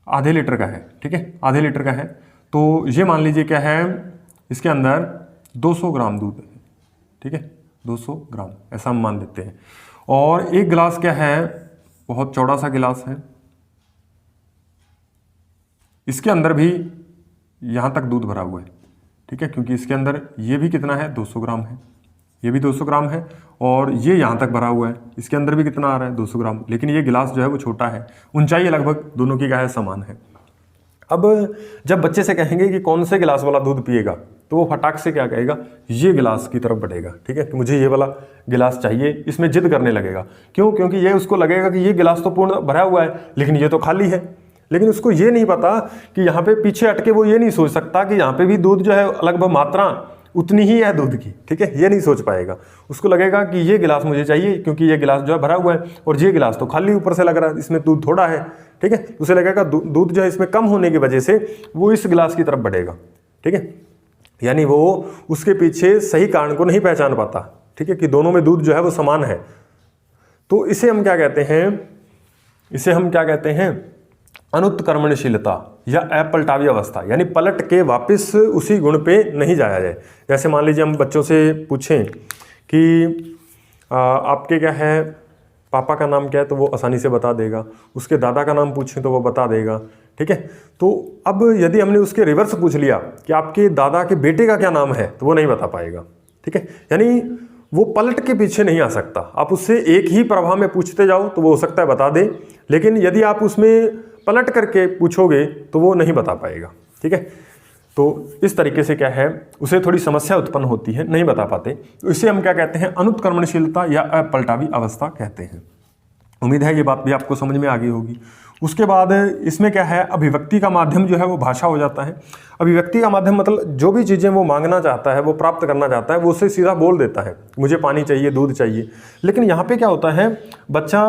आधे लीटर का है। ठीक है, आधे लीटर का है, तो ये मान लीजिए क्या है, इसके अंदर 200 ग्राम दूध है। ठीक है, 200 ग्राम ऐसा हम मान लेते हैं। और एक गिलास क्या है, बहुत चौड़ा सा गिलास है, इसके अंदर भी यहाँ तक दूध भरा हुआ है। ठीक है, क्योंकि इसके अंदर ये भी कितना है, 200 ग्राम है, ये भी 200 ग्राम है, और ये यहाँ तक भरा हुआ है, इसके अंदर भी कितना आ रहा है, 200 ग्राम। लेकिन ये गिलास जो है वो छोटा है, ऊंचाई लगभग दोनों की क्या है, समान है। अब जब बच्चे से कहेंगे कि कौन से गिलास वाला दूध पिएगा, तो वो फटाक से क्या कहेगा, ये गिलास की तरफ बढ़ेगा। ठीक है, कि मुझे ये वाला गिलास चाहिए, इसमें जिद करने लगेगा। क्यों? क्योंकि ये उसको लगेगा कि ये गिलास तो पूर्ण भरा हुआ है, लेकिन ये तो खाली है। लेकिन उसको ये नहीं पता कि यहाँ पे पीछे हटके वो ये नहीं सोच सकता कि यहाँ पे भी दूध जो है लगभग मात्रा उतनी ही है दूध की। ठीक है, ये नहीं सोच पाएगा, उसको लगेगा कि ये गिलास मुझे चाहिए क्योंकि ये गिलास जो है भरा हुआ है, और ये गिलास तो खाली ऊपर से लग रहा है, इसमें दूध थोड़ा है। ठीक है, उसे लगेगा दूध जो है इसमें कम होने की वजह से वो इस गिलास की तरफ बढ़ेगा। ठीक है, यानी वो उसके पीछे सही कारण को नहीं पहचान पाता। ठीक है, कि दोनों में दूध जो है वो समान है। तो इसे हम क्या कहते हैं, इसे हम क्या कहते हैं, अनुत्क्रमणशीलता या अपलटावी अवस्था, यानी पलट के वापस उसी गुण पे नहीं जाया जाए। जैसे मान लीजिए हम बच्चों से पूछें कि आपके क्या है, पापा का नाम क्या है, तो वो आसानी से बता देगा। उसके दादा का नाम पूछें तो वो बता देगा। ठीक है, तो अब यदि हमने उसके रिवर्स पूछ लिया कि आपके दादा के बेटे का क्या नाम है, तो वो नहीं बता पाएगा। ठीक है, यानी वो पलट के पीछे नहीं आ सकता। आप उससे एक ही प्रभाव में पूछते जाओ तो वो हो सकता है बता दे, लेकिन यदि आप उसमें पलट करके पूछोगे तो वो नहीं बता पाएगा। ठीक है, तो इस तरीके से क्या है, उसे थोड़ी समस्या उत्पन्न होती है, नहीं बता पाते। तो इसे हम क्या कहते हैं, अनुत्क्रमणशीलता या अपलटावी अवस्था कहते हैं। उम्मीद है ये बात भी आपको समझ में आ गई होगी। उसके बाद इसमें क्या है, अभिव्यक्ति का माध्यम जो है वो भाषा हो जाता है। अभिव्यक्ति का माध्यम मतलब जो भी चीज़ें वो मांगना चाहता है, वो प्राप्त करना चाहता है, वो उससे सीधा बोल देता है, मुझे पानी चाहिए, दूध चाहिए। लेकिन यहाँ पे क्या होता है, बच्चा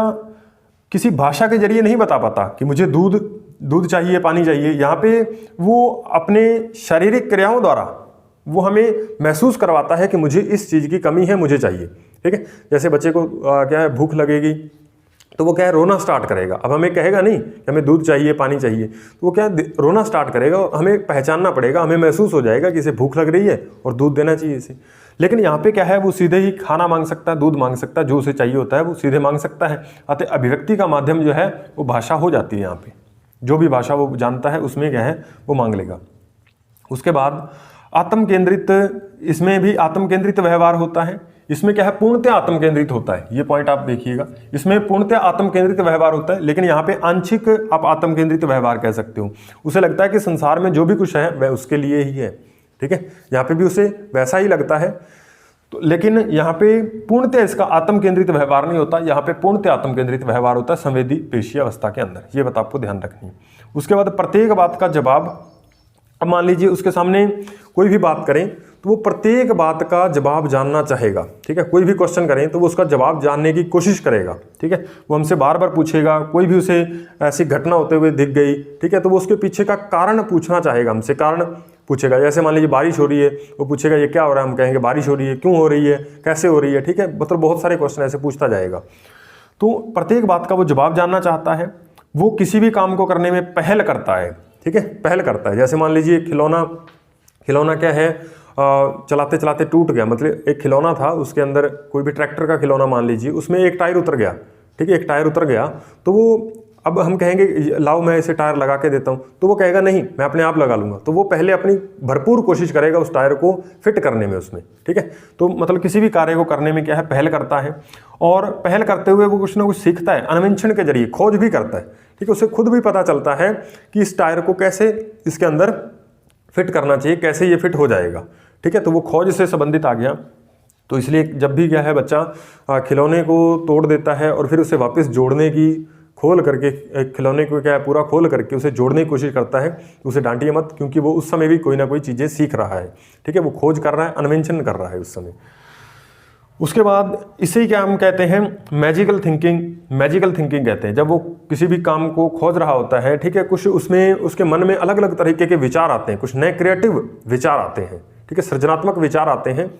किसी भाषा के जरिए नहीं बता पाता कि मुझे दूध चाहिए, पानी चाहिए। यहाँ पे वो अपने शारीरिक क्रियाओं द्वारा वो हमें महसूस करवाता है कि मुझे इस चीज़ की कमी है, मुझे चाहिए। ठीक है, जैसे बच्चे को क्या है, भूख लगेगी तो वो क्या है, रोना स्टार्ट करेगा। अब हमें कहेगा नहीं कि हमें दूध चाहिए, पानी चाहिए, तो वो क्या है, रोना स्टार्ट करेगा। हमें पहचानना पड़ेगा, हमें महसूस हो जाएगा कि इसे भूख लग रही है और दूध देना चाहिए इसे। लेकिन यहाँ पे क्या है, वो सीधे ही खाना मांग सकता है, दूध मांग सकता है, जो उसे चाहिए होता है वो सीधे मांग सकता है। अतः अभिव्यक्ति का माध्यम जो है वो भाषा हो जाती है। यहाँ पे जो भी भाषा वो जानता है उसमें क्या है वो मांग लेगा। उसके बाद आत्म केंद्रित, इसमें भी आत्म केंद्रित व्यवहार होता है। इसमें क्या है, पूर्णतः आत्म केंद्रित होता है। ये पॉइंट आप देखिएगा, इसमें पूर्णतः आत्म केंद्रित व्यवहार होता है, लेकिन यहाँ पे आंशिक आप आत्म केंद्रित व्यवहार कह सकते हो। उसे लगता है कि संसार में जो भी कुछ है वह उसके लिए ही है, ठीक है। यहाँ पे भी उसे वैसा ही लगता है, तो लेकिन यहाँ पे पूर्णतः इसका आत्म केंद्रित व्यवहार नहीं होता। यहाँ पे पूर्णतः आत्म केंद्रित व्यवहार होता है संवेदी पेशीय अवस्था के अंदर। ये बात आपको ध्यान रखनी है। उसके बाद प्रत्येक बात का जवाब, अब मान लीजिए उसके सामने कोई भी बात करें तो वो प्रत्येक बात का जवाब जानना चाहेगा, ठीक है। कोई भी क्वेश्चन करें तो वो उसका जवाब जानने की कोशिश करेगा, ठीक है। वो हमसे बार बार पूछेगा, कोई भी उसे ऐसी घटना होते हुए दिख गई, ठीक है, तो वो उसके पीछे का कारण पूछना चाहेगा, हमसे कारण पूछेगा। जैसे मान लीजिए बारिश हो रही है, वो पूछेगा ये क्या हो रहा है, हम कहेंगे बारिश हो रही है, क्यों हो रही है, कैसे हो रही है, ठीक है। मतलब बहुत सारे क्वेश्चन ऐसे पूछता जाएगा। तो प्रत्येक बात का वो जवाब जानना चाहता है। वो किसी भी काम को करने में पहल करता है, ठीक है, पहल करता है। जैसे मान लीजिए खिलौना क्या है, चलाते चलाते टूट गया, मतलब एक खिलौना था, उसके अंदर कोई भी ट्रैक्टर का खिलौना मान लीजिए, उसमें एक टायर उतर गया, ठीक है, एक टायर उतर गया, तो वो अब हम कहेंगे लाओ मैं इसे टायर लगा के देता हूँ, तो वो कहेगा नहीं मैं अपने आप लगा लूँगा। तो वो पहले अपनी भरपूर कोशिश करेगा उस टायर को फिट करने में उसमें, ठीक है। तो मतलब किसी भी कार्य को करने में क्या है, पहल करता है, और पहल करते हुए वो कुछ ना कुछ सीखता है, अन्वेषण के जरिए खोज भी करता है, ठीक है। उसे खुद भी पता चलता है कि इस टायर को कैसे इसके अंदर फिट करना चाहिए, कैसे ये फिट हो जाएगा, ठीक है। तो वो खोज से संबंधित आ गया। तो इसलिए जब भी क्या है बच्चा खिलौने को तोड़ देता है और फिर उसे वापस जोड़ने की, खोल करके खिलौने को क्या है पूरा खोल करके उसे जोड़ने की कोशिश करता है, तो उसे डांटिए मत, क्योंकि वो उस समय भी कोई ना कोई चीज़ें सीख रहा है, ठीक है। वो खोज कर रहा है, अन्वेषण कर रहा है उस समय। उसके बाद इसे क्या हम कहते हैं, मैजिकल थिंकिंग कहते हैं। जब वो किसी भी काम को खोज रहा होता है, ठीक है, कुछ उसमें उसके मन में अलग अलग तरीके के विचार आते हैं, कुछ नए क्रिएटिव विचार आते हैं, ठीक है, सृजनात्मक विचार आते हैं,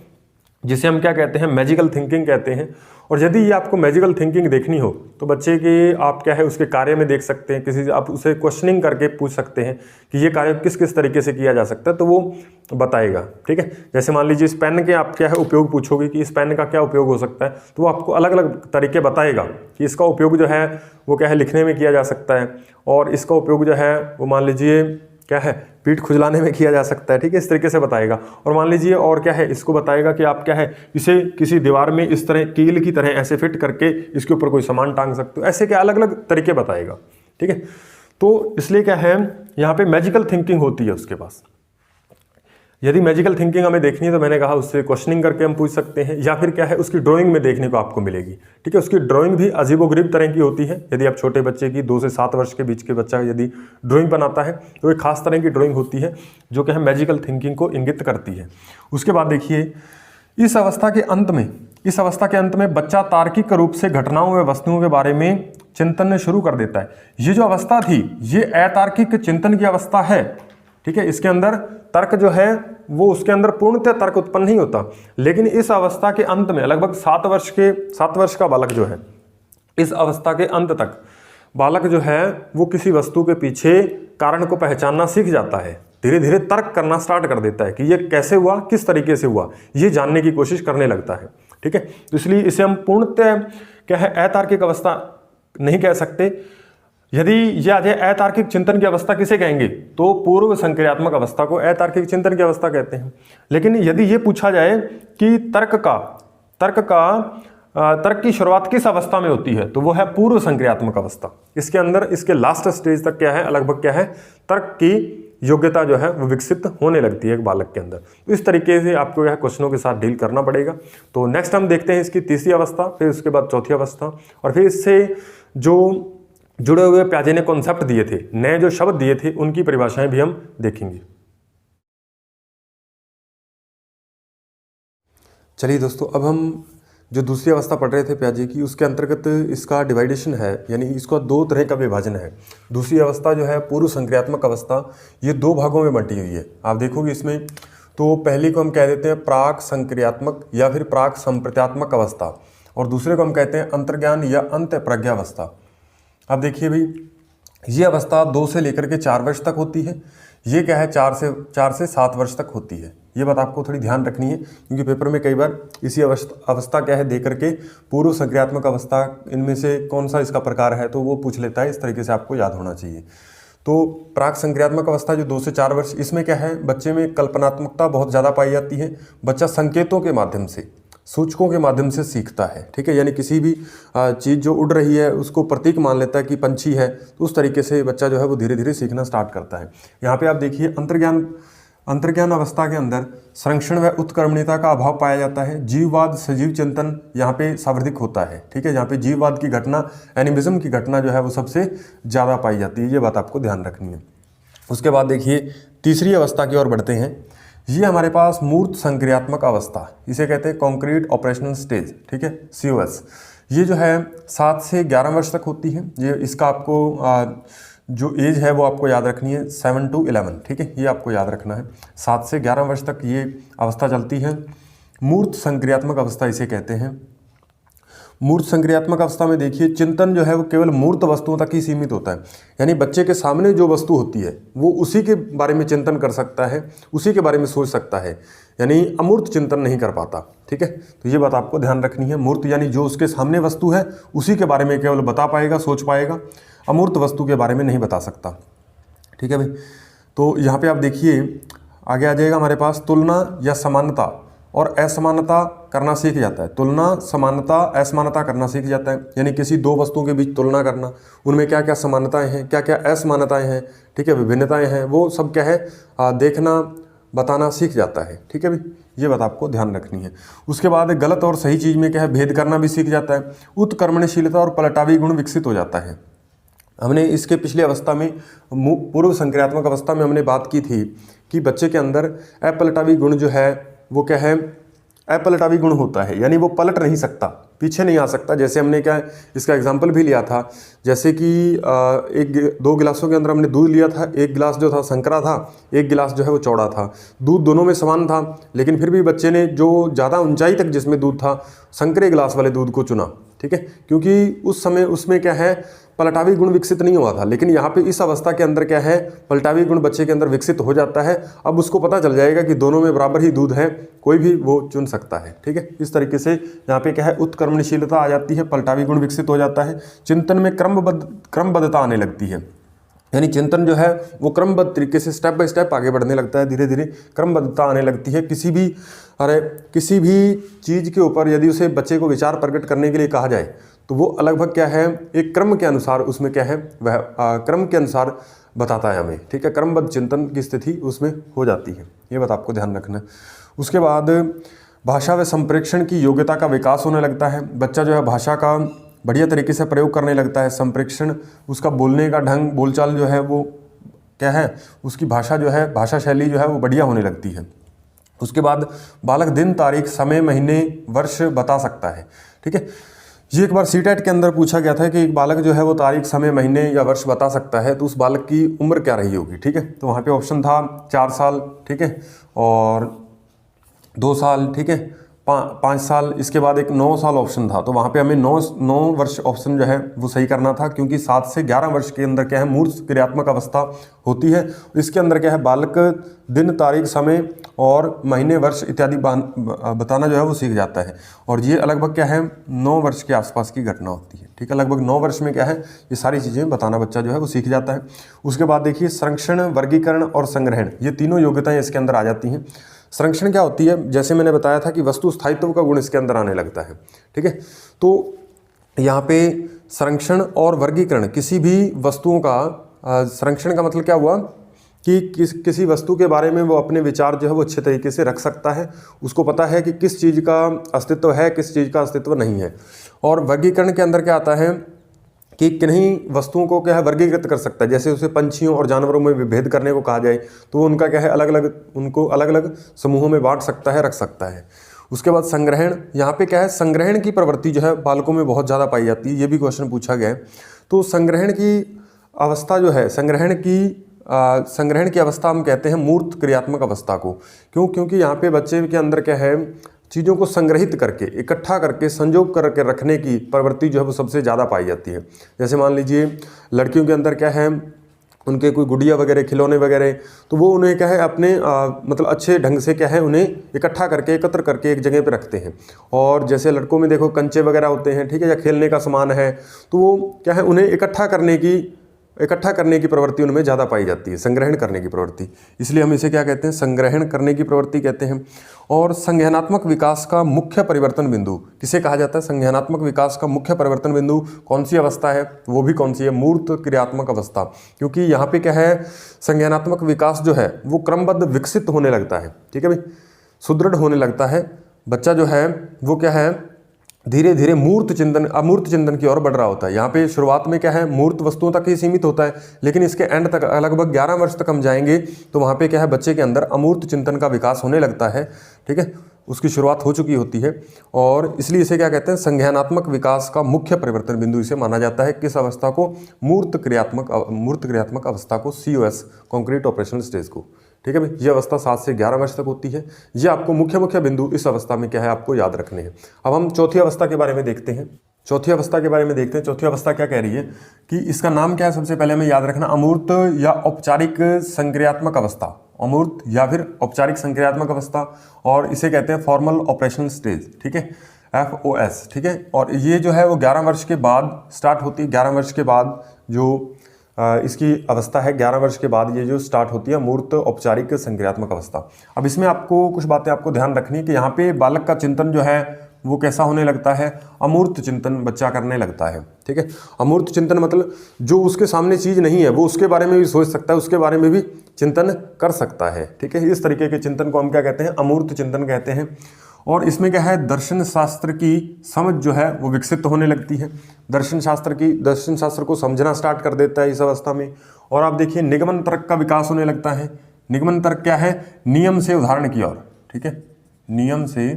जिसे हम क्या कहते हैं, मैजिकल थिंकिंग कहते हैं। और यदि ये आपको मैजिकल थिंकिंग देखनी हो तो बच्चे के आप क्या है उसके कार्य में देख सकते हैं, किसी आप उसे क्वेश्चनिंग करके पूछ सकते हैं कि ये कार्य किस किस तरीके से किया जा सकता है, तो वो बताएगा, ठीक है। जैसे मान लीजिए इस पेन के आप क्या है उपयोग पूछोगे कि इस पेन का क्या उपयोग हो सकता है, तो वो आपको अलग अलग तरीके बताएगा कि इसका उपयोग जो है वो क्या है लिखने में किया जा सकता है, और इसका उपयोग जो है वो मान लीजिए क्या है पीठ खुजलाने में किया जा सकता है, ठीक है, इस तरीके से बताएगा। और मान लीजिए और क्या है, इसको बताएगा कि आप क्या है इसे किसी दीवार में इस तरह कील की तरह ऐसे फिट करके इसके ऊपर कोई सामान टांग सकते हो, ऐसे क्या अलग अलग तरीके बताएगा, ठीक है। तो इसलिए क्या है यहाँ पे मैजिकल थिंकिंग होती है उसके पास। यदि मैजिकल थिंकिंग हमें देखनी है तो मैंने कहा उससे क्वेश्चनिंग करके हम पूछ सकते हैं, या फिर क्या है उसकी ड्राइंग में देखने को आपको मिलेगी, ठीक है। उसकी ड्राइंग भी अजीबोगरीब तरह की होती है। यदि आप छोटे बच्चे की 2 से 7 वर्ष के बीच के बच्चा यदि ड्राइंग बनाता है तो एक खास तरह की ड्राइंग होती है जो क्या है मैजिकल थिंकिंग को इंगित करती है। उसके बाद देखिए इस अवस्था के अंत में बच्चा तार्किक रूप से घटनाओं व वस्तुओं के बारे में चिंतन शुरू कर देता है। ये जो अवस्था थी ये अतार्किक चिंतन की अवस्था है, ठीक है। इसके अंदर तर्क जो है वो उसके अंदर पूर्णतः तर्क उत्पन्न नहीं होता, लेकिन इस अवस्था के अंत में लगभग 7 वर्ष का बालक जो है, इस अवस्था के अंत तक बालक जो है वो किसी वस्तु के पीछे कारण को पहचानना सीख जाता है, धीरे धीरे तर्क करना स्टार्ट कर देता है कि ये कैसे हुआ, किस तरीके से हुआ, ये जानने की कोशिश करने लगता है, ठीक है। तो इसलिए इसे हम पूर्णतः क्या है अतार्किक अवस्था नहीं कह सकते। यदि यह अतार्किक चिंतन की अवस्था किसे कहेंगे, तो पूर्व संक्रियात्मक अवस्था को अतार्किक चिंतन की अवस्था कहते हैं। लेकिन यदि ये पूछा जाए कि तर्क की शुरुआत किस अवस्था में होती है, तो वो है पूर्व संक्रियात्मक अवस्था। इसके अंदर इसके लास्ट स्टेज तक क्या है लगभग क्या है तर्क की योग्यता जो है वो विकसित होने लगती है एक बालक के अंदर। तो इस तरीके से आपको यह क्वेश्चनों के साथ डील करना पड़ेगा। तो नेक्स्ट हम देखते हैं इसकी तीसरी अवस्था, फिर उसके बाद चौथी अवस्था, और फिर इससे जो जुड़े हुए प्याजे ने कॉन्सेप्ट दिए थे, नए जो शब्द दिए थे, उनकी परिभाषाएं भी हम देखेंगे। चलिए दोस्तों, अब हम जो दूसरी अवस्था पढ़ रहे थे प्याजे की, उसके अंतर्गत इसका डिवाइडेशन है, यानी इसका 2 तरह का विभाजन है। दूसरी अवस्था जो है पूर्व संक्रियात्मक अवस्था, ये 2 भागों में बंटी हुई है। आप देखोगे इसमें, तो पहली को हम कह देते हैं प्राक संक्रियात्मक या फिर प्राक संप्रत्यात्मक अवस्था, और दूसरे को हम कहते हैं अंतर्ज्ञान या अंत प्रज्ञावस्था। अब देखिए भाई, ये अवस्था 2 से लेकर के 4 वर्ष तक होती है। ये क्या है 4 से 7 वर्ष तक होती है। ये बात आपको थोड़ी ध्यान रखनी है, क्योंकि पेपर में कई बार इसी अवस्था क्या है दे करके पूर्व संक्रियात्मक अवस्था इनमें से कौन सा इसका प्रकार है तो वो पूछ लेता है। इस तरीके से आपको याद होना चाहिए। तो प्राक संक्रियात्मक अवस्था जो 2 से 4 वर्ष, इसमें क्या है बच्चे में कल्पनात्मकता बहुत ज़्यादा पाई जाती है। बच्चा संकेतों के माध्यम से, सूचकों के माध्यम से सीखता है, ठीक है। यानी किसी भी चीज़ जो उड़ रही है उसको प्रतीक मान लेता है कि पंछी है, तो उस तरीके से बच्चा जो है वो धीरे धीरे सीखना स्टार्ट करता है। यहाँ पे आप देखिए अंतर्ज्ञान अवस्था के अंदर संरक्षण व उत्क्रमणीयता का अभाव पाया जाता है। जीववाद, सजीव चिंतन यहाँ पे सर्वाधिक होता है, ठीक है। यहाँ पे जीववाद की घटना, एनिमिज्म की घटना जो है वो सबसे ज़्यादा पाई जाती है। ये बात आपको ध्यान रखनी है। उसके बाद देखिए तीसरी अवस्था की ओर बढ़ते हैं। ये हमारे पास मूर्त संक्रियात्मक अवस्था, इसे कहते हैं कॉन्क्रीट ऑपरेशनल स्टेज, ठीक है, COS। ये जो है 7 से 11 वर्ष तक होती है। ये इसका आपको जो एज है वो आपको याद रखनी है 7 to 11, ठीक है, ये आपको याद रखना है। 7 से 11 वर्ष तक ये अवस्था चलती है। मूर्त संक्रियात्मक अवस्था इसे कहते हैं। मूर्त संक्रियात्मक अवस्था में देखिए चिंतन जो है वो केवल मूर्त वस्तुओं तक ही सीमित होता है। यानी बच्चे के सामने जो वस्तु होती है वो उसी के बारे में चिंतन कर सकता है, उसी के बारे में सोच सकता है, यानी अमूर्त चिंतन नहीं कर पाता, ठीक है। तो ये बात आपको ध्यान रखनी है। मूर्त यानी जो उसके सामने वस्तु है उसी के बारे में केवल बता पाएगा, सोच पाएगा, अमूर्त वस्तु के बारे में नहीं बता सकता, ठीक है भाई। तो यहाँ पे आप देखिए आगे आ जाएगा हमारे पास तुलना या समानता और असमानता करना सीख जाता है। तुलना, समानता, असमानता करना सीख जाता है, यानी किसी दो वस्तुओं के बीच तुलना करना, उनमें क्या क्या समानताएं हैं, क्या क्या असमानताएं हैं, ठीक है, विभिन्नताएं हैं, वो सब क्या है देखना, बताना सीख जाता है, ठीक है भाई। ये बात आपको ध्यान रखनी है। उसके बाद गलत और सही चीज़ में क्या है भेद करना भी सीख जाता है। उत्कर्मणशीलता और पलटावी गुण विकसित हो जाता है। हमने इसके पिछले अवस्था में पूर्व संक्रियात्मक अवस्था में हमने बात की थी कि बच्चे के अंदर अपलटावी गुण जो है वो क्या है, अपलटावी गुण होता है, यानी वो पलट नहीं सकता, पीछे नहीं आ सकता। जैसे हमने क्या इसका एग्जाम्पल भी लिया था, जैसे कि 2 गिलासों के अंदर हमने दूध लिया था, एक गिलास जो था संकरा था, एक गिलास जो है वो चौड़ा था। दूध दोनों में समान था, लेकिन फिर भी बच्चे ने जो ज़्यादा ऊंचाई तक जिसमें दूध था संकरे गिलास वाले दूध को चुना, ठीक है, क्योंकि उस समय उसमें क्या है पलटावी गुण विकसित नहीं हुआ था। लेकिन यहाँ पे इस अवस्था के अंदर क्या है पलटावी गुण बच्चे के अंदर विकसित हो जाता है। अब उसको पता चल जाएगा कि दोनों में बराबर ही दूध है, कोई भी वो चुन सकता है, ठीक है। इस तरीके से यहाँ पे क्या है उत्कर्मणशीलता आ जाती है, पलटावी गुण विकसित हो जाता है। चिंतन में क्रमबद्धता आने लगती है, यानी चिंतन जो है वो क्रमबद्ध तरीके से स्टेप बाय स्टेप आगे बढ़ने लगता है, धीरे धीरे क्रमबद्धता आने लगती है। किसी भी चीज़ के ऊपर यदि उसे बच्चे को विचार प्रकट करने के लिए कहा जाए तो वो लगभग क्या है एक क्रम के अनुसार उसमें क्या है वह क्रम के अनुसार बताता है हमें, ठीक है। क्रमबद्ध चिंतन की स्थिति उसमें हो जाती है, ये बात आपको ध्यान रखना है। उसके बाद भाषा व संप्रेषण की योग्यता का विकास होने लगता है। बच्चा जो है भाषा का बढ़िया तरीके से प्रयोग करने लगता है। संप्रेषण, उसका बोलने का ढंग, बोलचाल जो है वो क्या है उसकी भाषा जो है, भाषा शैली जो है वो बढ़िया होने लगती है। उसके बाद बालक दिन, तारीख, समय, महीने, वर्ष बता सकता है, ठीक है। ये एक बार सीटेट के अंदर पूछा गया था कि एक बालक जो है वो तारीख, समय, महीने या वर्ष बता सकता है तो उस बालक की उम्र क्या रही होगी, ठीक है। तो वहाँ पे ऑप्शन था 4 साल, ठीक है, और 2 साल, ठीक है, 5 साल, इसके बाद एक 9 साल ऑप्शन था। तो वहाँ पे हमें 9 वर्ष ऑप्शन जो है वो सही करना था, क्योंकि 7 से 11 वर्ष के अंदर क्या है मूर्त क्रियात्मक अवस्था होती है। इसके अंदर क्या है बालक दिन, तारीख, समय और महीने, वर्ष इत्यादि बताना जो है वो सीख जाता है। और ये लगभग क्या है 9 वर्ष के आसपास की घटना होती है, ठीक है। लगभग 9 वर्ष में क्या है ये सारी चीज़ें बताना बच्चा जो है वो सीख जाता है। उसके बाद देखिए संरक्षण, वर्गीकरण और संग्रहण, ये तीनों योग्यताएं इसके अंदर आ जाती हैं। संरक्षण क्या होती है, जैसे मैंने बताया था कि वस्तु स्थायित्व का गुण इसके अंदर आने लगता है, ठीक है। तो यहाँ पे संरक्षण और वर्गीकरण, किसी भी वस्तुओं का संरक्षण का मतलब क्या हुआ कि किसी वस्तु के बारे में वो अपने विचार जो है वो अच्छे तरीके से रख सकता है, उसको पता है कि किस चीज़ का अस्तित्व है, किस चीज़ का अस्तित्व नहीं है। और वर्गीकरण के अंदर क्या आता है कि किन्हीं वस्तुओं को क्या है वर्गीकृत कर सकता है। जैसे उसे पंछियों और जानवरों में विभेद करने को कहा जाए तो वो उनका क्या है उनको अलग अलग समूहों में बांट सकता है, रख सकता है। उसके बाद संग्रहण, यहाँ पे क्या है संग्रहण की प्रवृत्ति जो है बालकों में बहुत ज़्यादा पाई जाती है, ये भी क्वेश्चन पूछा गया है। तो संग्रहण की अवस्था जो है, संग्रहण की अवस्था हम कहते हैं मूर्त क्रियात्मक अवस्था को। क्योंकि यहाँ पे बच्चे के अंदर क्या है चीज़ों को संग्रहित करके, इकट्ठा करके, संजोग करके रखने की प्रवृत्ति जो है वो सबसे ज़्यादा पाई जाती है। जैसे मान लीजिए लड़कियों के अंदर क्या है उनके कोई गुड़िया वगैरह, खिलौने वगैरह, तो वो उन्हें क्या है अपने मतलब अच्छे ढंग से क्या है उन्हें इकट्ठा करके, एकत्र करके एक जगह पे रखते हैं। और जैसे लड़कों में देखो कंचे वगैरह होते हैं, ठीक है, या खेलने का सामान है, तो वो क्या है उन्हें इकट्ठा करने की प्रवृत्ति उनमें ज़्यादा पाई जाती है, संग्रहण करने की प्रवृत्ति। इसलिए हम इसे क्या कहते हैं, संग्रहण करने की प्रवृत्ति कहते हैं। और संज्ञानात्मक विकास का मुख्य परिवर्तन बिंदु किसे कहा जाता है? संज्ञानात्मक विकास का मुख्य परिवर्तन बिंदु कौन सी अवस्था है? वो भी कौन सी है? मूर्त क्रियात्मक अवस्था। क्योंकि यहाँ पे क्या है, संज्ञानात्मक विकास जो है वो क्रमबद्ध विकसित होने लगता है, ठीक है भाई, सुदृढ़ होने लगता है। बच्चा जो है वो क्या है धीरे धीरे अमूर्त चिंतन की ओर बढ़ रहा होता है। यहाँ पे शुरुआत में क्या है, मूर्त वस्तुओं तक ही सीमित होता है, लेकिन इसके एंड तक लगभग 11 वर्ष तक हम जाएंगे तो वहाँ पे क्या है, बच्चे के अंदर अमूर्त चिंतन का विकास होने लगता है, ठीक है, उसकी शुरुआत हो चुकी होती है। और इसलिए इसे क्या कहते हैं, संज्ञानात्मक विकास का मुख्य परिवर्तन बिंदु इसे माना जाता है। किस अवस्था को? मूर्त क्रियात्मक अवस्था को, COS, कॉन्क्रीट ऑपरेशनल स्टेज को, ठीक है भाई। ये अवस्था 7 से 11 वर्ष तक होती है। ये आपको मुख्य बिंदु इस अवस्था में क्या है आपको याद रखने हैं। अब हम चौथी अवस्था के बारे में देखते हैं। चौथी अवस्था क्या कह रही है कि इसका नाम क्या है, सबसे पहले हमें याद रखना, अमूर्त या औपचारिक संक्रियात्मक अवस्था, अमूर्त या फिर औपचारिक संक्रियात्मक अवस्था, और इसे कहते हैं फॉर्मल ऑपरेशनल स्टेज, ठीक है, FOS, ठीक है। और ये जो है वो 11 वर्ष के बाद स्टार्ट होती है। 11 वर्ष के बाद जो इसकी अवस्था है, 11 वर्ष के बाद ये जो स्टार्ट होती है मूर्त औपचारिक संक्रियात्मक अवस्था। अब इसमें आपको कुछ बातें आपको ध्यान रखनी है कि यहाँ पे बालक का चिंतन जो है वो कैसा होने लगता है, अमूर्त चिंतन बच्चा करने लगता है, ठीक है। अमूर्त चिंतन मतलब जो उसके सामने चीज़ नहीं है वो उसके बारे में भी सोच सकता है, उसके बारे में भी चिंतन कर सकता है, ठीक है। इस तरीके के चिंतन को हम क्या कहते हैं, अमूर्त चिंतन कहते हैं। और इसमें क्या है, दर्शन शास्त्र की समझ जो है वो विकसित होने लगती है। दर्शन शास्त्र को समझना स्टार्ट कर देता है इस अवस्था में। और आप देखिए निगमन तर्क का विकास होने लगता है। निगमन तर्क क्या है, नियम से उदाहरण की ओर, ठीक है, नियम से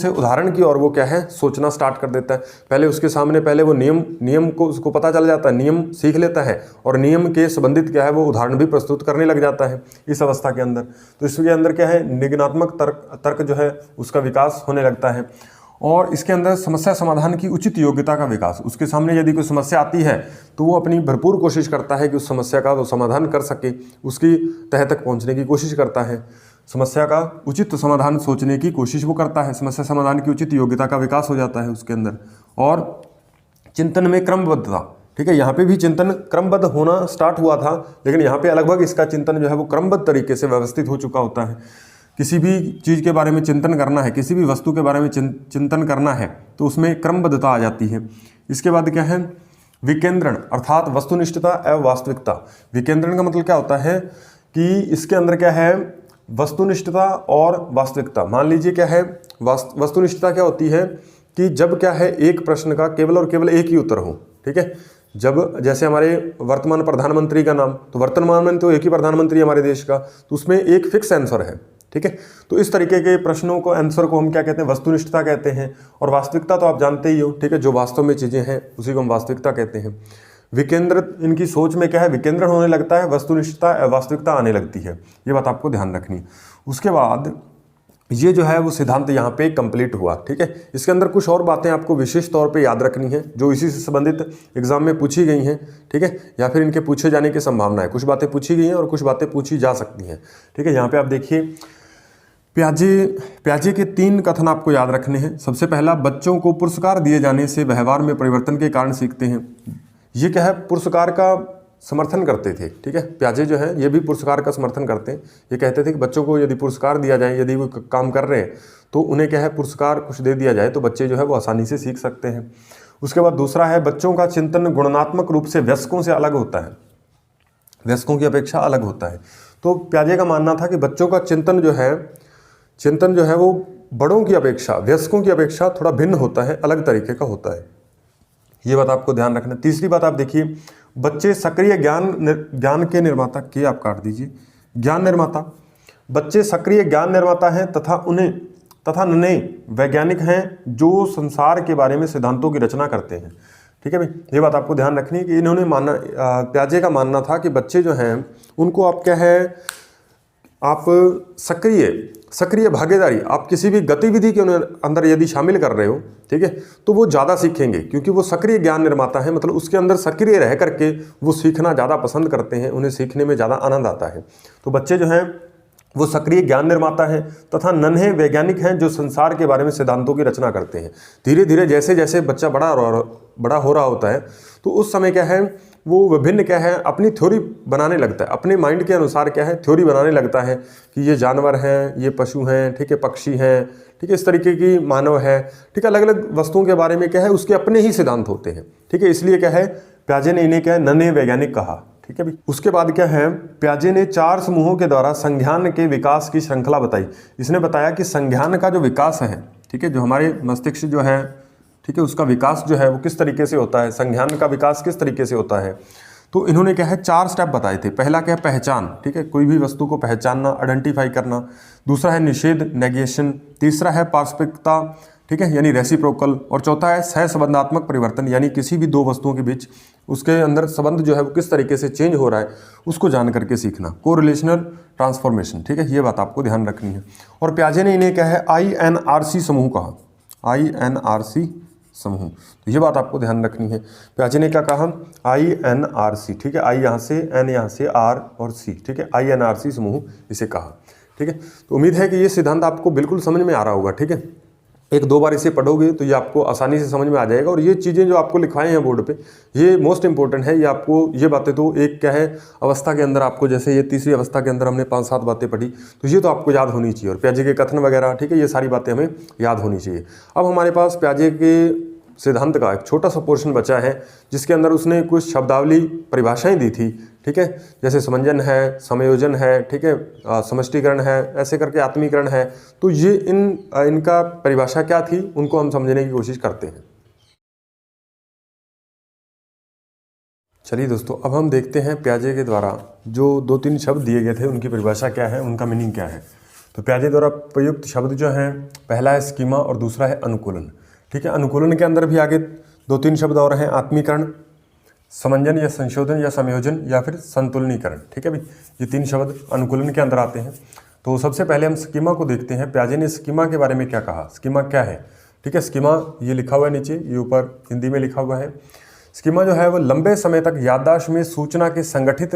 उदाहरण की ओर वो क्या है, सोचना स्टार्ट कर देता है। पहले उसके सामने पहले वो नियम को उसको पता चल जाता है, नियम सीख लेता है, और नियम के संबंधित क्या है वो उदाहरण भी प्रस्तुत करने लग जाता है इस अवस्था के अंदर। तो इसके अंदर क्या है, निगमनात्मक तर्क जो है उसका विकास होने लगता है। और इसके अंदर समस्या समाधान की उचित योग्यता का विकास। उसके सामने यदि कोई समस्या आती है तो वो अपनी भरपूर कोशिश करता है कि उस समस्या का वो समाधान कर सके, उसकी तह तक पहुंचने की कोशिश करता है, समस्या का उचित समाधान सोचने की कोशिश वो करता है। समस्या समाधान की उचित योग्यता का विकास हो जाता है उसके अंदर। और चिंतन में क्रमबद्धता, ठीक है, यहाँ पे भी चिंतन क्रमबद्ध होना स्टार्ट हुआ था, लेकिन यहाँ पे लगभग इसका चिंतन जो है वो क्रमबद्ध तरीके से व्यवस्थित हो चुका होता है। किसी भी चीज़ के बारे में चिंतन करना है, किसी भी वस्तु के बारे में चिंतन करना है तो उसमें क्रमबद्धता आ जाती है। इसके बाद क्या है, विकेंद्रण अर्थात वस्तुनिष्ठता एवं वास्तविकता। विकेंद्रण का मतलब क्या होता है कि इसके अंदर क्या है, वस्तुनिष्ठता और वास्तविकता। मान लीजिए क्या है, वस्तुनिष्ठता क्या होती है कि जब क्या है एक प्रश्न का केवल और केवल एक ही उत्तर हो, ठीक है। जब जैसे हमारे वर्तमान प्रधानमंत्री का नाम, तो वर्तमान में तो एक ही प्रधानमंत्री हमारे देश का, तो उसमें एक फिक्स आंसर है, ठीक है। तो इस तरीके के प्रश्नों को, आंसर को हम क्या कहते हैं, वस्तुनिष्ठता कहते हैं। और वास्तविकता तो आप जानते ही हो, ठीक है, जो वास्तव में चीज़ें हैं उसी को हम वास्तविकता कहते हैं। विकेंद्र, इनकी सोच में क्या है, विकेंद्रण होने लगता है, वस्तुनिष्ठता वास्तविकता आने लगती है। ये बात आपको ध्यान रखनी है। उसके बाद ये जो है वो सिद्धांत यहाँ पे कंप्लीट हुआ, ठीक है। इसके अंदर कुछ और बातें आपको विशेष तौर पे याद रखनी है जो इसी से संबंधित एग्जाम में पूछी गई हैं, ठीक है, या फिर इनके पूछे जाने की संभावना है। कुछ बातें पूछी गई हैं और कुछ बातें पूछी जा सकती हैं, ठीक है। यहाँ पे आप देखिए प्याजे के 3 कथन आपको याद रखने हैं। सबसे पहला, बच्चों को पुरस्कार दिए जाने से व्यवहार में परिवर्तन के कारण सीखते हैं। ये क्या है, पुरस्कार का समर्थन करते थे, ठीक है। प्याजे जो है ये भी पुरस्कार का समर्थन करते हैं। ये कहते थे कि बच्चों को यदि पुरस्कार दिया जाए, यदि वो काम कर रहे हैं तो उन्हें क्या है, पुरस्कार कुछ दे दिया जाए तो बच्चे जो है वो आसानी से सीख सकते हैं। उसके बाद दूसरा है, बच्चों का चिंतन गुणात्मक रूप से वयस्कों से अलग होता है, वयस्कों की अपेक्षा अलग होता है। तो प्याजे का मानना था कि बच्चों का चिंतन जो है वो बड़ों की अपेक्षा, वयस्कों की अपेक्षा थोड़ा भिन्न होता है, अलग तरीके का होता है। ये बात आपको ध्यान रखना। तीसरी बात आप देखिए, बच्चे सक्रिय ज्ञान के निर्माता के, आप काट दीजिए, ज्ञान निर्माता। बच्चे सक्रिय ज्ञान निर्माता हैं तथा नए वैज्ञानिक हैं जो संसार के बारे में सिद्धांतों की रचना करते हैं, ठीक है भाई। ये बात आपको ध्यान रखनी है कि इन्होंने प्याजे का मानना था कि बच्चे जो हैं उनको आप क्या है, आप सक्रिय भागीदारी आप किसी भी गतिविधि के अंदर यदि शामिल कर रहे हो, ठीक है, तो वो ज़्यादा सीखेंगे क्योंकि वो सक्रिय ज्ञान निर्माता है, मतलब उसके अंदर सक्रिय रह करके वो सीखना ज़्यादा पसंद करते हैं, उन्हें सीखने में ज़्यादा आनंद आता है। तो बच्चे जो हैं वो सक्रिय ज्ञान निर्माता हैं तथा नन्हे वैज्ञानिक हैं जो संसार के बारे में सिद्धांतों की रचना करते हैं। धीरे धीरे जैसे जैसे बच्चा बड़ा हो रहा होता है तो उस समय क्या है वो विभिन्न क्या है अपनी थ्योरी बनाने लगता है, अपने माइंड के अनुसार क्या है थ्योरी बनाने लगता है कि ये जानवर हैं, ये पशु हैं, ठीक है, पक्षी हैं, ठीक है, इस तरीके की मानव है, ठीक है, अलग अलग वस्तुओं के बारे में क्या है उसके अपने ही सिद्धांत होते हैं, ठीक है। इसलिए क्या है प्याजे ने इन्हें क्या है नन्हे वैज्ञानिक कहा, ठीक है भाई। उसके बाद क्या है प्याजे ने 4 समूहों के द्वारा संज्ञान के विकास की श्रृंखला बताई। इसने बताया कि संज्ञान का जो विकास है, ठीक है, जो हमारे मस्तिष्क जो है, ठीक है, उसका विकास जो है वो किस तरीके से होता है, संज्ञान का विकास किस तरीके से होता है। तो इन्होंने क्या है 4 स्टेप बताए थे। पहला क्या है पहचान, ठीक है, कोई भी वस्तु को पहचानना, आइडेंटिफाई करना। दूसरा है निषेध, नेगेशन। तीसरा है पारस्परिकता, ठीक है, यानी रेसिप्रोकल। और चौथा है सहसंबंधात्मक परिवर्तन, यानी किसी भी 2 वस्तुओं के बीच उसके अंदर संबंध जो है वो किस तरीके से चेंज हो रहा है उसको जान करके सीखना, कोरिलेशनल ट्रांसफॉर्मेशन, ठीक है, ये बात आपको ध्यान रखनी है। और प्याजे ने इन्हें क्या है INRC समूह कहा, INRC समूह, तो ये बात आपको ध्यान रखनी है। प्याजे ने क्या कहा INRC, ठीक है, I यहाँ से, N यहाँ से, R और C, ठीक है, INRC समूह इसे कहा, ठीक है। तो उम्मीद है कि ये सिद्धांत आपको बिल्कुल समझ में आ रहा होगा, ठीक है। 1-2 बार इसे पढ़ोगे तो ये आपको आसानी से समझ में आ जाएगा। और ये चीज़ें जो आपको लिखवाए हैं बोर्ड पे ये मोस्ट इंपॉर्टेंट है। ये आपको ये बातें तो एक क्या है अवस्था के अंदर आपको, जैसे ये तीसरी अवस्था के अंदर हमने 5-7 बातें पढ़ी, तो ये तो आपको याद होनी चाहिए। और प्याजे के कथन वगैरह, ठीक है, ये सारी बातें हमें याद होनी चाहिए। अब हमारे पास प्याजे के सिद्धांत का एक छोटा सा पोर्शन बचा है जिसके अंदर उसने कुछ शब्दावली परिभाषाएं दी थी, ठीक है, जैसे समंजन है, समायोजन है, ठीक है, समष्टीकरण है, ऐसे करके आत्मीकरण है। तो ये इनका परिभाषा क्या थी उनको हम समझने की कोशिश करते हैं। चलिए दोस्तों, अब हम देखते हैं प्याजे के द्वारा जो 2-3 शब्द दिए गए थे उनकी परिभाषा क्या है, उनका मीनिंग क्या है। तो प्याजे द्वारा प्रयुक्त शब्द जो हैं, पहला है स्कीमा और दूसरा है अनुकूलन, ठीक है। अनुकूलन के अंदर भी आगे 2-3 शब्द और हैं, आत्मीकरण, समंजन या संशोधन या संयोजन या फिर संतुलनीकरण, ठीक है भाई, ये 3 शब्द अनुकूलन के अंदर आते हैं। तो सबसे पहले हम स्कीमा को देखते हैं। प्याजे ने स्कीमा के बारे में क्या कहा, स्कीमा क्या है, ठीक है। स्कीमा ये लिखा हुआ है नीचे, ये ऊपर हिंदी में लिखा हुआ है। स्कीमा जो है वो लंबे समय तक याददाश्त में सूचना के संगठित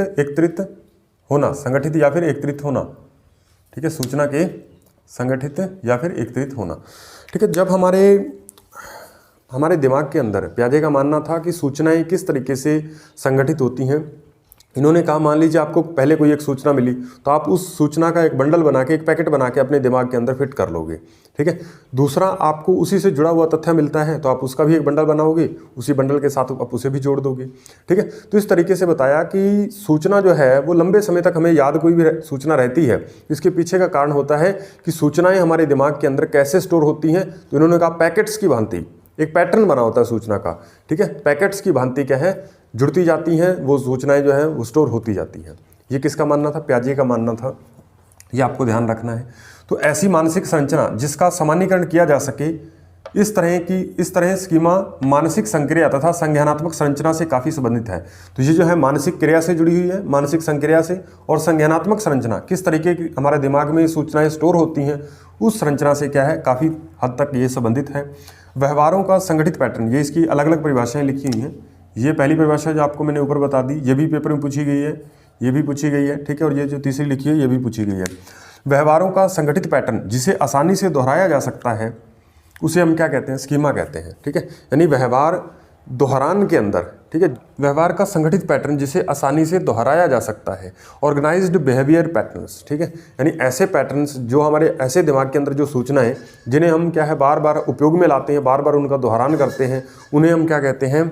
एकत्रित होना, संगठित या फिर एकत्रित होना, ठीक है, सूचना के संगठित या फिर एकत्रित होना, ठीक है। जब हमारे दिमाग के अंदर प्याजे का मानना था कि सूचनाएं किस तरीके से संगठित होती हैं। इन्होंने कहा मान लीजिए आपको पहले कोई एक सूचना मिली तो आप उस सूचना का एक बंडल बना के, एक पैकेट बना के अपने दिमाग के अंदर फिट कर लोगे, ठीक है। दूसरा आपको उसी से जुड़ा हुआ तथ्य मिलता है तो आप उसका भी एक बंडल बनाओगे, उसी बंडल के साथ आप उसे भी जोड़ दोगे, ठीक है। तो इस तरीके से बताया कि सूचना जो है वो लंबे समय तक हमें याद कोई भी सूचना रहती है। इसके पीछे का कारण होता है कि सूचनाएं हमारे दिमाग के अंदर कैसे स्टोर होती हैं। तो इन्होंने कहा पैकेट्स की भांति, एक पैटर्न बना होता है सूचना का, ठीक है, पैकेट्स की भांति क्या है जुड़ती जाती हैं वो सूचनाएं जो है वो स्टोर होती जाती हैं। ये किसका मानना था, प्याजे का मानना था, ये आपको ध्यान रखना है। तो ऐसी मानसिक संरचना जिसका सामान्यीकरण किया जा सके, इस तरह स्कीमा मानसिक संक्रिया तथा संज्ञानात्मक संरचना से काफ़ी संबंधित है। तो ये जो है मानसिक क्रिया से जुड़ी हुई है, मानसिक संक्रिया से, और संज्ञानात्मक संरचना किस तरीके की हमारे दिमाग में सूचनाएं स्टोर होती हैं उस संरचना से क्या है काफ़ी हद तक ये संबंधित है। व्यवहारों का संगठित पैटर्न, ये इसकी अलग अलग परिभाषाएं लिखी हुई हैं। ये पहली परिभाषा जो आपको मैंने ऊपर बता दी, ये भी पेपर में पूछी गई है, ये भी पूछी गई है, ठीक है, और ये जो तीसरी लिखी है ये भी पूछी गई है। व्यवहारों का संगठित पैटर्न जिसे आसानी से दोहराया जा सकता है उसे हम क्या कहते हैं, स्कीमा कहते हैं, ठीक है। यानी व्यवहार दोहरान के अंदर, ठीक है, व्यवहार का संगठित पैटर्न जिसे आसानी से दोहराया जा सकता है, ऑर्गेनाइज्ड बिहेवियर पैटर्न्स, ठीक है, यानी ऐसे पैटर्न्स जो हमारे ऐसे दिमाग के अंदर जो सूचनाएं जिन्हें हम क्या है बार बार उपयोग में लाते हैं, बार बार उनका दोहरान करते हैं, उन्हें हम क्या कहते हैं,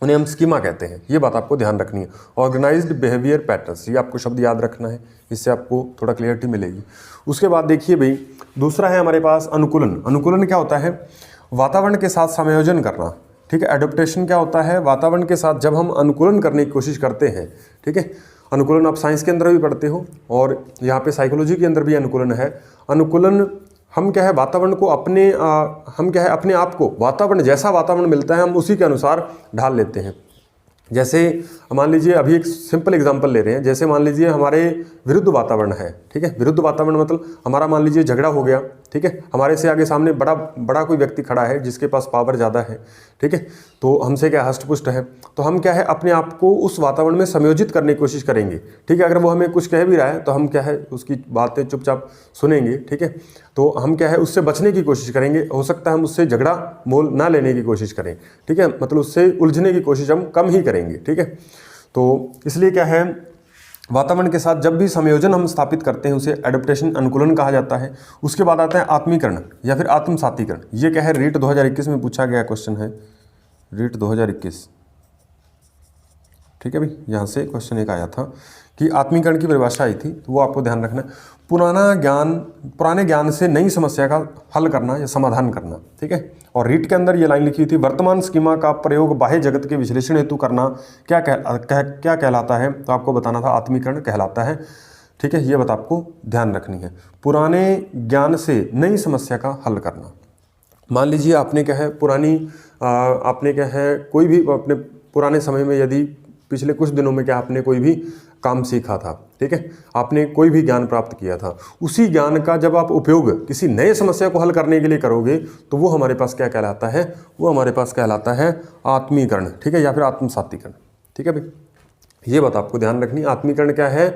उन्हें हम स्कीमा कहते हैं। ये बात आपको ध्यान रखनी है, ऑर्गेनाइज्ड बिहेवियर पैटर्न्स, ये आपको शब्द याद रखना है, इससे आपको थोड़ा क्लियरिटी मिलेगी। उसके बाद देखिए भाई, दूसरा है हमारे पास अनुकूलन। अनुकूलन क्या होता है, वातावरण के साथ समायोजन करना, ठीक है। एडोप्टेशन क्या होता है, वातावरण के साथ जब हम अनुकूलन करने की कोशिश करते हैं, ठीक है। अनुकूलन आप साइंस के अंदर भी पढ़ते हो और यहाँ पे साइकोलॉजी के अंदर भी अनुकूलन है। अनुकूलन हम क्या है वातावरण को हम क्या है अपने आप को वातावरण जैसा वातावरण मिलता है हम उसी के अनुसार ढाल लेते हैं। जैसे मान लीजिए अभी एक सिंपल एग्जांपल ले रहे हैं, जैसे मान लीजिए हमारे विरुद्ध वातावरण है, ठीक है। विरुद्ध वातावरण मतलब हमारा मान लीजिए झगड़ा हो गया, ठीक है। हमारे से आगे सामने बड़ा कोई व्यक्ति खड़ा है जिसके पास पावर ज़्यादा है, ठीक है। तो हमसे क्या हष्ट पुष्ट है, तो हम क्या है अपने आप को उस वातावरण में समायोजित करने की कोशिश करेंगे, ठीक है। अगर वो हमें कुछ कह भी रहा है तो हम क्या है उसकी बातें चुपचाप सुनेंगे, ठीक है। तो हम क्या है उससे बचने की कोशिश करेंगे, हो सकता है हम उससे झगड़ा मोल ना लेने की कोशिश करें, ठीक है। मतलब उससे उलझने की कोशिश हम कम ही करेंगे, ठीक है। तो इसलिए क्या है वातावरण के साथ जब भी संयोजन हम स्थापित करते हैं उसे एडेप्टेशन अनुकूलन कहा जाता है। उसके बाद आता है आत्मीकरण या फिर आत्मसातीकरण। ये क्या है रीट 2021 में पूछा गया क्वेश्चन है, रीट 2021, ठीक है भाई। यहाँ से क्वेश्चन एक आया था कि आत्मीकरण की परिभाषा आई थी, तो वो आपको ध्यान रखना है। पुराने ज्ञान से नई समस्या का हल करना या समाधान करना, ठीक है। और रीट के अंदर ये लाइन लिखी थी, वर्तमान स्कीमा का प्रयोग बाह्य जगत के विश्लेषण हेतु करना क्या कहलाता है, तो आपको बताना था आत्मीकरण कहलाता है, ठीक है। ये बात आपको ध्यान रखनी है, पुराने ज्ञान से नई समस्या का हल करना। मान लीजिए आपने क्या है आपने क्या है कोई भी अपने पुराने समय में यदि पिछले कुछ दिनों में क्या आपने कोई भी काम सीखा था, ठीक है। आपने कोई भी ज्ञान प्राप्त किया था, उसी ज्ञान का जब आप उपयोग किसी नए समस्या को हल करने के लिए करोगे तो वो हमारे पास क्या कहलाता है, वो हमारे पास कहलाता है आत्मीकरण, ठीक है, या फिर आत्मसातीकरण, ठीक है भाई। ये बात आपको ध्यान रखनी। आत्मीकरण क्या है,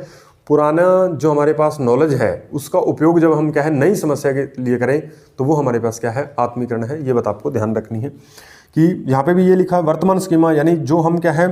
पुराना जो हमारे पास नॉलेज है उसका उपयोग जब हम क्या है नई समस्या के लिए करें तो वो हमारे पास क्या है आत्मीकरण है। ये बात आपको ध्यान रखनी है कि यहाँ पे भी ये लिखा है वर्तमान स्कीमा, यानी जो हम क्या है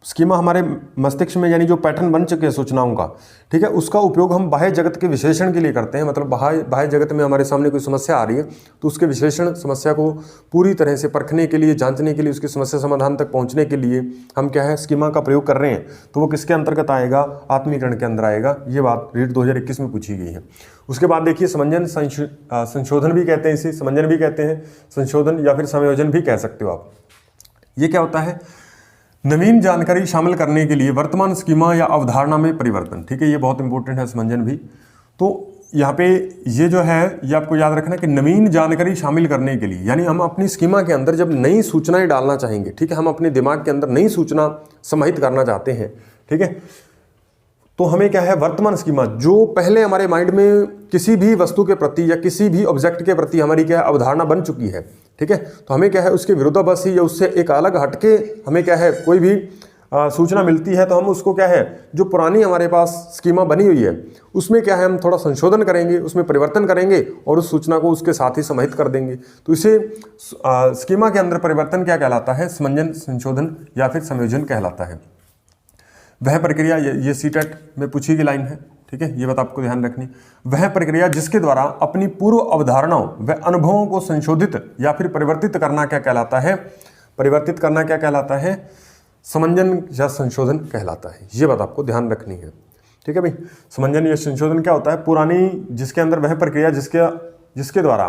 स्कीमा हमारे मस्तिष्क में यानी जो पैटर्न बन चुके हैं सूचनाओं का, ठीक है, उसका उपयोग हम बाह्य जगत के विश्लेषण के लिए करते हैं। मतलब बाह्य जगत में हमारे सामने कोई समस्या आ रही है तो उसके विश्लेषण, समस्या को पूरी तरह से परखने के लिए, जांचने के लिए, उसकी समस्या समाधान तक पहुंचने के लिए हम क्या है स्कीमा का प्रयोग कर रहे हैं। तो वो किसके अंतर्गत आएगा, आत्मीकरण के अंदर आएगा। ये बात रीट 2021 में पूछी गई है। उसके बाद देखिए समंजन संशोधन भी कहते हैं, इसे समंजन भी कहते हैं, संशोधन या फिर संयोजन भी कह सकते हो आप। ये क्या होता है, नवीन जानकारी शामिल करने के लिए वर्तमान स्कीमा या अवधारणा में परिवर्तन, ठीक है। ये बहुत इंपॉर्टेंट है समंजन भी। तो यहाँ पे ये जो है ये आपको याद रखना कि नवीन जानकारी शामिल करने के लिए, यानी हम अपनी स्कीमा के अंदर जब नई सूचनाएं डालना चाहेंगे, ठीक है, हम अपने दिमाग के अंदर नई सूचना समाहित करना चाहते हैं, ठीक है, तो हमें क्या है वर्तमान स्कीमा जो पहले हमारे माइंड में किसी भी वस्तु के प्रति या किसी भी ऑब्जेक्ट के प्रति हमारी क्या है अवधारणा बन चुकी है, ठीक है, तो हमें क्या है उसके विरोधाभासी या उससे एक अलग हटके हमें क्या है कोई भी सूचना मिलती है तो हम उसको क्या है जो पुरानी हमारे पास स्कीमा बनी हुई है उसमें क्या है हम थोड़ा संशोधन करेंगे, उसमें परिवर्तन करेंगे और उस सूचना को उसके साथ ही समाहित कर देंगे। तो इसे स्कीमा के अंदर परिवर्तन क्या कहलाता है, समंजन, संशोधन या फिर संयोजन कहलाता है। वह प्रक्रिया, ये सीटेट में पूछी गई लाइन है, ठीक है, ये बात आपको ध्यान रखनी। वह प्रक्रिया जिसके द्वारा अपनी पूर्व अवधारणाओं व अनुभवों को संशोधित या फिर परिवर्तित करना क्या कहलाता है, परिवर्तित करना क्या कहलाता है, समंजन या संशोधन कहलाता है। ये बात आपको ध्यान रखनी है, ठीक है भाई। समंजन या संशोधन क्या होता है, पुरानी जिसके अंदर वह प्रक्रिया जिसके द्वारा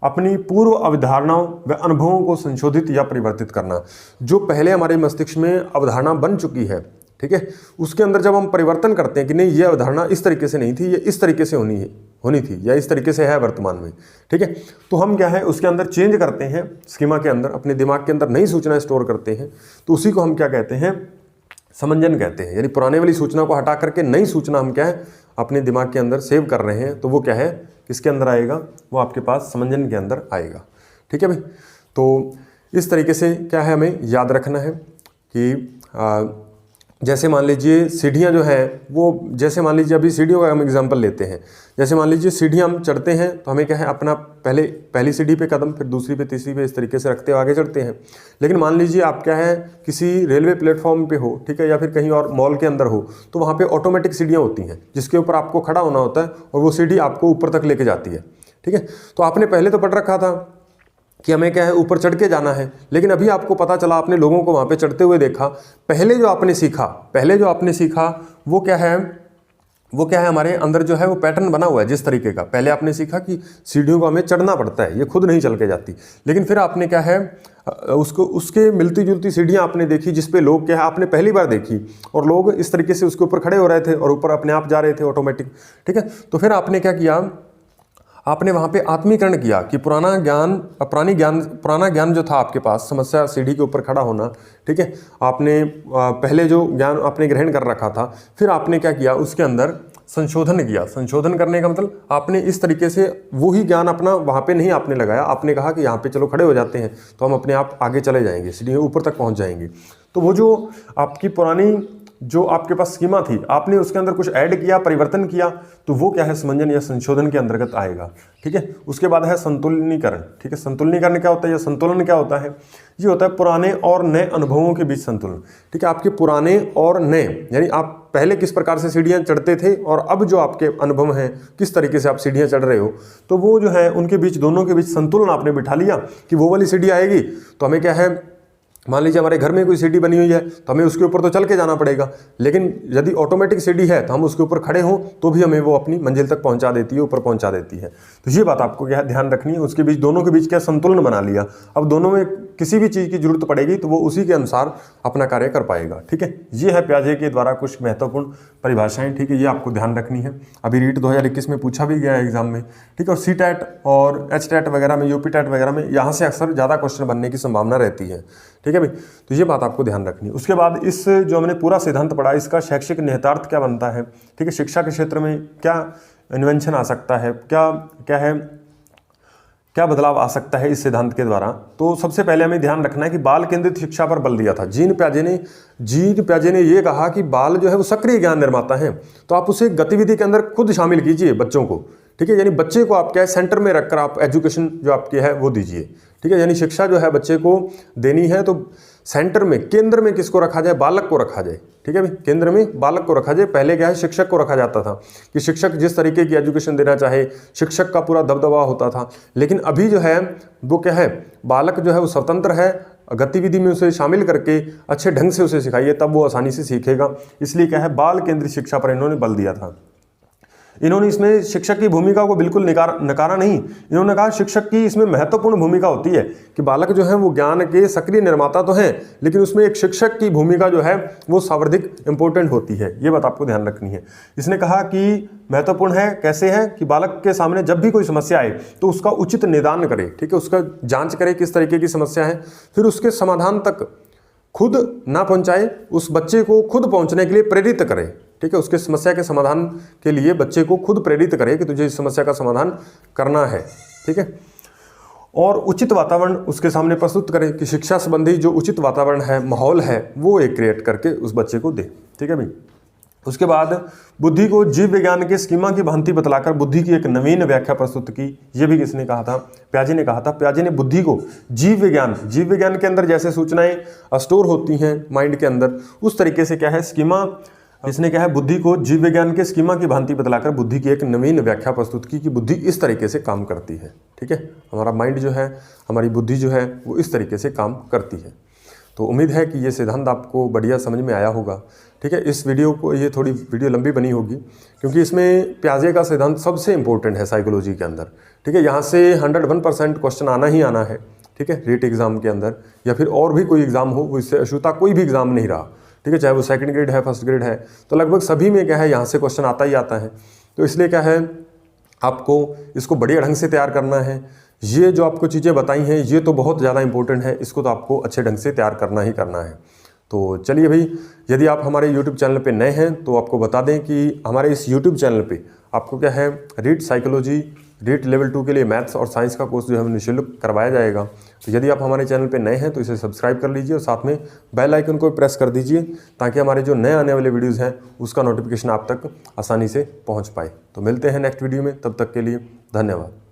अपनी पूर्व अवधारणाओं व अनुभवों को संशोधित या परिवर्तित करना। जो पहले हमारे मस्तिष्क में अवधारणा बन चुकी है, ठीक है, उसके अंदर जब हम परिवर्तन करते हैं कि नहीं ये अवधारणा इस तरीके से नहीं थी, ये इस तरीके से होनी थी या इस तरीके से है वर्तमान में, ठीक है, तो हम क्या है उसके अंदर चेंज करते हैं, स्कीमा के अंदर अपने दिमाग के अंदर नई सूचना स्टोर करते हैं, तो उसी को हम क्या कहते हैं, समंजन कहते हैं। यानी पुराने वाली सूचना को हटा करके नई सूचना हम क्या है अपने दिमाग के अंदर सेव कर रहे हैं, तो वो क्या है किसके अंदर आएगा, वो आपके पास समंजन के अंदर आएगा, ठीक है भाई। तो इस तरीके से क्या है हमें याद रखना है कि जैसे मान लीजिए सीढ़ियाँ जो है वो, जैसे मान लीजिए अभी सीढ़ियों का हम एग्जांपल लेते हैं, जैसे मान लीजिए सीढ़ियाँ हम चढ़ते हैं तो हमें क्या है अपना पहली सीढ़ी पे कदम, फिर दूसरी पे, तीसरी पे, इस तरीके से रखते हुए आगे चढ़ते हैं। लेकिन मान लीजिए आप क्या है किसी रेलवे प्लेटफॉर्म पे हो, ठीक है, या फिर कहीं और मॉल के अंदर हो, तो वहाँ पे ऑटोमेटिक सीढ़ियाँ होती हैं जिसके ऊपर आपको खड़ा होना होता है और वो सीढ़ी आपको ऊपर तक लेके जाती है, ठीक है। तो आपने पहले तो पढ़ रखा था कि हमें क्या है ऊपर चढ़ के जाना है, लेकिन अभी आपको पता चला, आपने लोगों को वहाँ पे चढ़ते हुए देखा, पहले जो आपने सीखा वो क्या है हमारे अंदर जो है वो पैटर्न बना हुआ है जिस तरीके का। पहले आपने सीखा कि सीढ़ियों को हमें चढ़ना पड़ता है, ये खुद नहीं चल के जाती, लेकिन फिर आपने क्या है उसके मिलती जुलती सीढ़ियाँ आपने देखी जिस पे लोग क्या है आपने पहली बार देखी और लोग इस तरीके से उसके ऊपर खड़े हो रहे थे और ऊपर अपने आप जा रहे थे ऑटोमेटिक, ठीक है। तो फिर आपने क्या किया, आपने वहाँ पे आत्मीकरण किया कि पुराना ज्ञान जो था आपके पास, समस्या सीढ़ी के ऊपर खड़ा होना, ठीक है, आपने पहले जो ज्ञान आपने ग्रहण कर रखा था, फिर आपने क्या किया, उसके अंदर संशोधन किया। संशोधन करने का मतलब आपने इस तरीके से वही ज्ञान अपना वहाँ पे नहीं आपने लगाया, आपने कहा कि यहाँ पे चलो खड़े हो जाते हैं तो हम अपने आप आगे चले जाएंगे, सीढ़ी ऊपर तक पहुँच जाएंगे। तो वो जो आपकी पुरानी जो आपके पास स्कीमा थी, आपने उसके अंदर कुछ ऐड किया, परिवर्तन किया, तो वो क्या है, समंजन या संशोधन के अंतर्गत आएगा। ठीक है, उसके बाद है संतुलनीकरण। ठीक है, संतुलनीकरण क्या होता है या संतुलन क्या होता है? ये होता है पुराने और नए अनुभवों के बीच संतुलन। ठीक है, आपके पुराने और नए, यानी आप पहले किस प्रकार से सीढ़ियाँ चढ़ते थे और अब जो आपके अनुभव हैं, किस तरीके से आप सीढ़ियाँ चढ़ रहे हो, तो वो जो है उनके बीच, दोनों के बीच संतुलन आपने बिठा लिया कि वो वाली सीढ़ी आएगी तो हमें क्या है, मान लीजिए हमारे घर में कोई सीढ़ी बनी हुई है तो हमें उसके ऊपर तो चल के जाना पड़ेगा, लेकिन यदि ऑटोमेटिक सीढ़ी है तो हम उसके ऊपर खड़े हों तो भी हमें वो अपनी मंजिल तक पहुंचा देती है, ऊपर पहुंचा देती है। तो ये बात आपको क्या ध्यान रखनी है, उसके बीच, दोनों के बीच क्या संतुलन बना लिया। अब दोनों में किसी भी चीज़ की जरूरत पड़ेगी तो वो उसी के अनुसार अपना कार्य कर पाएगा। ठीक है, ये है पियाजे के द्वारा कुछ महत्वपूर्ण परिभाषाएं। ठीक है, ये आपको ध्यान रखनी है। अभी रीट 2021 में पूछा भी गया है एग्जाम में। ठीक है, और CTET और HTET वगैरह में, UPTET वगैरह में यहाँ से अक्सर ज़्यादा क्वेश्चन बनने की संभावना रहती है। ठीक है भाई, तो ये बात आपको ध्यान रखनी है। उसके बाद इस जो हमने पूरा सिद्धांत पढ़ा, इसका शैक्षिक निहितार्थ क्या बनता है? ठीक है, शिक्षा के क्षेत्र में क्या इन्वेंशन आ सकता है, क्या बदलाव आ सकता है इस सिद्धांत के द्वारा? तो सबसे पहले हमें ध्यान रखना है कि बाल केंद्रित शिक्षा पर बल दिया था। जीन प्याजे ने ये कहा कि बाल जो है वो सक्रिय ज्ञान निर्माता है, तो आप उसे गतिविधि के अंदर खुद शामिल कीजिए बच्चों को। ठीक है, यानी बच्चे को आप क्या है, सेंटर में रखकर आप एजुकेशन जो आपकी है वो दीजिए। ठीक है, यानी शिक्षा जो है बच्चे को देनी है तो सेंटर में, केंद्र में किसको रखा जाए? बालक को रखा जाए। ठीक है भाई, केंद्र में बालक को रखा जाए। पहले क्या है, शिक्षक को रखा जाता था कि शिक्षक जिस तरीके की एजुकेशन देना चाहे, शिक्षक का पूरा दबदबा होता था। लेकिन अभी जो है वो क्या है, बालक जो है वो स्वतंत्र है, गतिविधि में उसे शामिल करके अच्छे ढंग से उसे सिखाइए, तब वो आसानी से सीखेगा। इसलिए क्या है, बाल केंद्रित शिक्षा पर इन्होंने बल दिया था। इन्होंने इसमें शिक्षक की भूमिका को बिल्कुल नकारा नहीं। इन्होंने कहा शिक्षक की इसमें महत्वपूर्ण भूमिका होती है कि बालक जो है वो ज्ञान के सक्रिय निर्माता तो हैं, लेकिन उसमें एक शिक्षक की भूमिका जो है वो सर्वाधिक इंपॉर्टेंट होती है। ये बात आपको ध्यान रखनी है। इसने कहा कि महत्वपूर्ण है, कैसे है कि बालक के सामने जब भी कोई समस्या आए तो उसका उचित निदान करे। ठीक है, उसका जाँच करे किस तरीके की समस्या है, फिर उसके समाधान तक खुद ना पहुंचाए, उस बच्चे को खुद पहुंचने के लिए प्रेरित करे। ठीक है, उसके समस्या के समाधान के लिए बच्चे को खुद प्रेरित करे कि तुझे इस समस्या का समाधान करना है। ठीक है, और उचित वातावरण उसके सामने प्रस्तुत करे कि शिक्षा संबंधी जो उचित वातावरण है, माहौल है, वो एक क्रिएट करके उस बच्चे को दे। ठीक है भाई, उसके बाद बुद्धि को जीव विज्ञान के स्कीमा की भांति बतलाकर बुद्धि की एक नवीन व्याख्या प्रस्तुत की। ये भी किसने कहा था? पियाजे ने कहा था। पियाजे ने बुद्धि को जीव विज्ञान के अंदर जैसे सूचनाएं स्टोर होती हैं माइंड के अंदर, उस तरीके से क्या है, स्कीमा, इसने क्या है, बुद्धि को जीव विज्ञान के स्कीमा की भांति बतलाकर बुद्धि की एक नवीन व्याख्या प्रस्तुत की कि बुद्धि इस तरीके से काम करती है। ठीक है, हमारा माइंड जो है, हमारी बुद्धि जो है वो इस तरीके से काम करती है। तो उम्मीद है कि ये सिद्धांत आपको बढ़िया समझ में आया होगा। ठीक है, इस वीडियो को, ये थोड़ी वीडियो लंबी बनी होगी क्योंकि इसमें पियाजे का सिद्धांत सबसे इंपॉर्टेंट है साइकोलॉजी के अंदर। ठीक है, यहाँ से 101% क्वेश्चन आना ही आना है। ठीक है, रीट एग्जाम के अंदर या फिर और भी कोई एग्जाम हो, वो इससे अछूता कोई भी एग्जाम नहीं रहा। ठीक है, चाहे वो सेकंड ग्रेड है, फर्स्ट ग्रेड है, तो लगभग सभी में क्या है, यहाँ से क्वेश्चन आता ही आता है। तो इसलिए क्या है, आपको इसको बढ़िया ढंग से तैयार करना है। ये जो आपको चीज़ें बताई हैं ये तो बहुत ज़्यादा इंपॉर्टेंट है, इसको तो आपको अच्छे ढंग से तैयार करना ही करना है। तो चलिए भाई, यदि आप हमारे YouTube चैनल पे नए हैं तो आपको बता दें कि हमारे इस YouTube चैनल पे आपको क्या है, रीट साइकोलॉजी, रीट लेवल 2 के लिए मैथ्स और साइंस का कोर्स जो है निःशुल्क करवाया जाएगा। तो यदि आप हमारे चैनल पे नए हैं तो इसे सब्सक्राइब कर लीजिए और साथ में बेल आइकन को प्रेस कर दीजिए ताकि हमारे जो नए आने वाले वीडियोज़ हैं उसका नोटिफिकेशन आप तक आसानी से पहुँच पाए। तो मिलते हैं नेक्स्ट वीडियो में, तब तक के लिए धन्यवाद।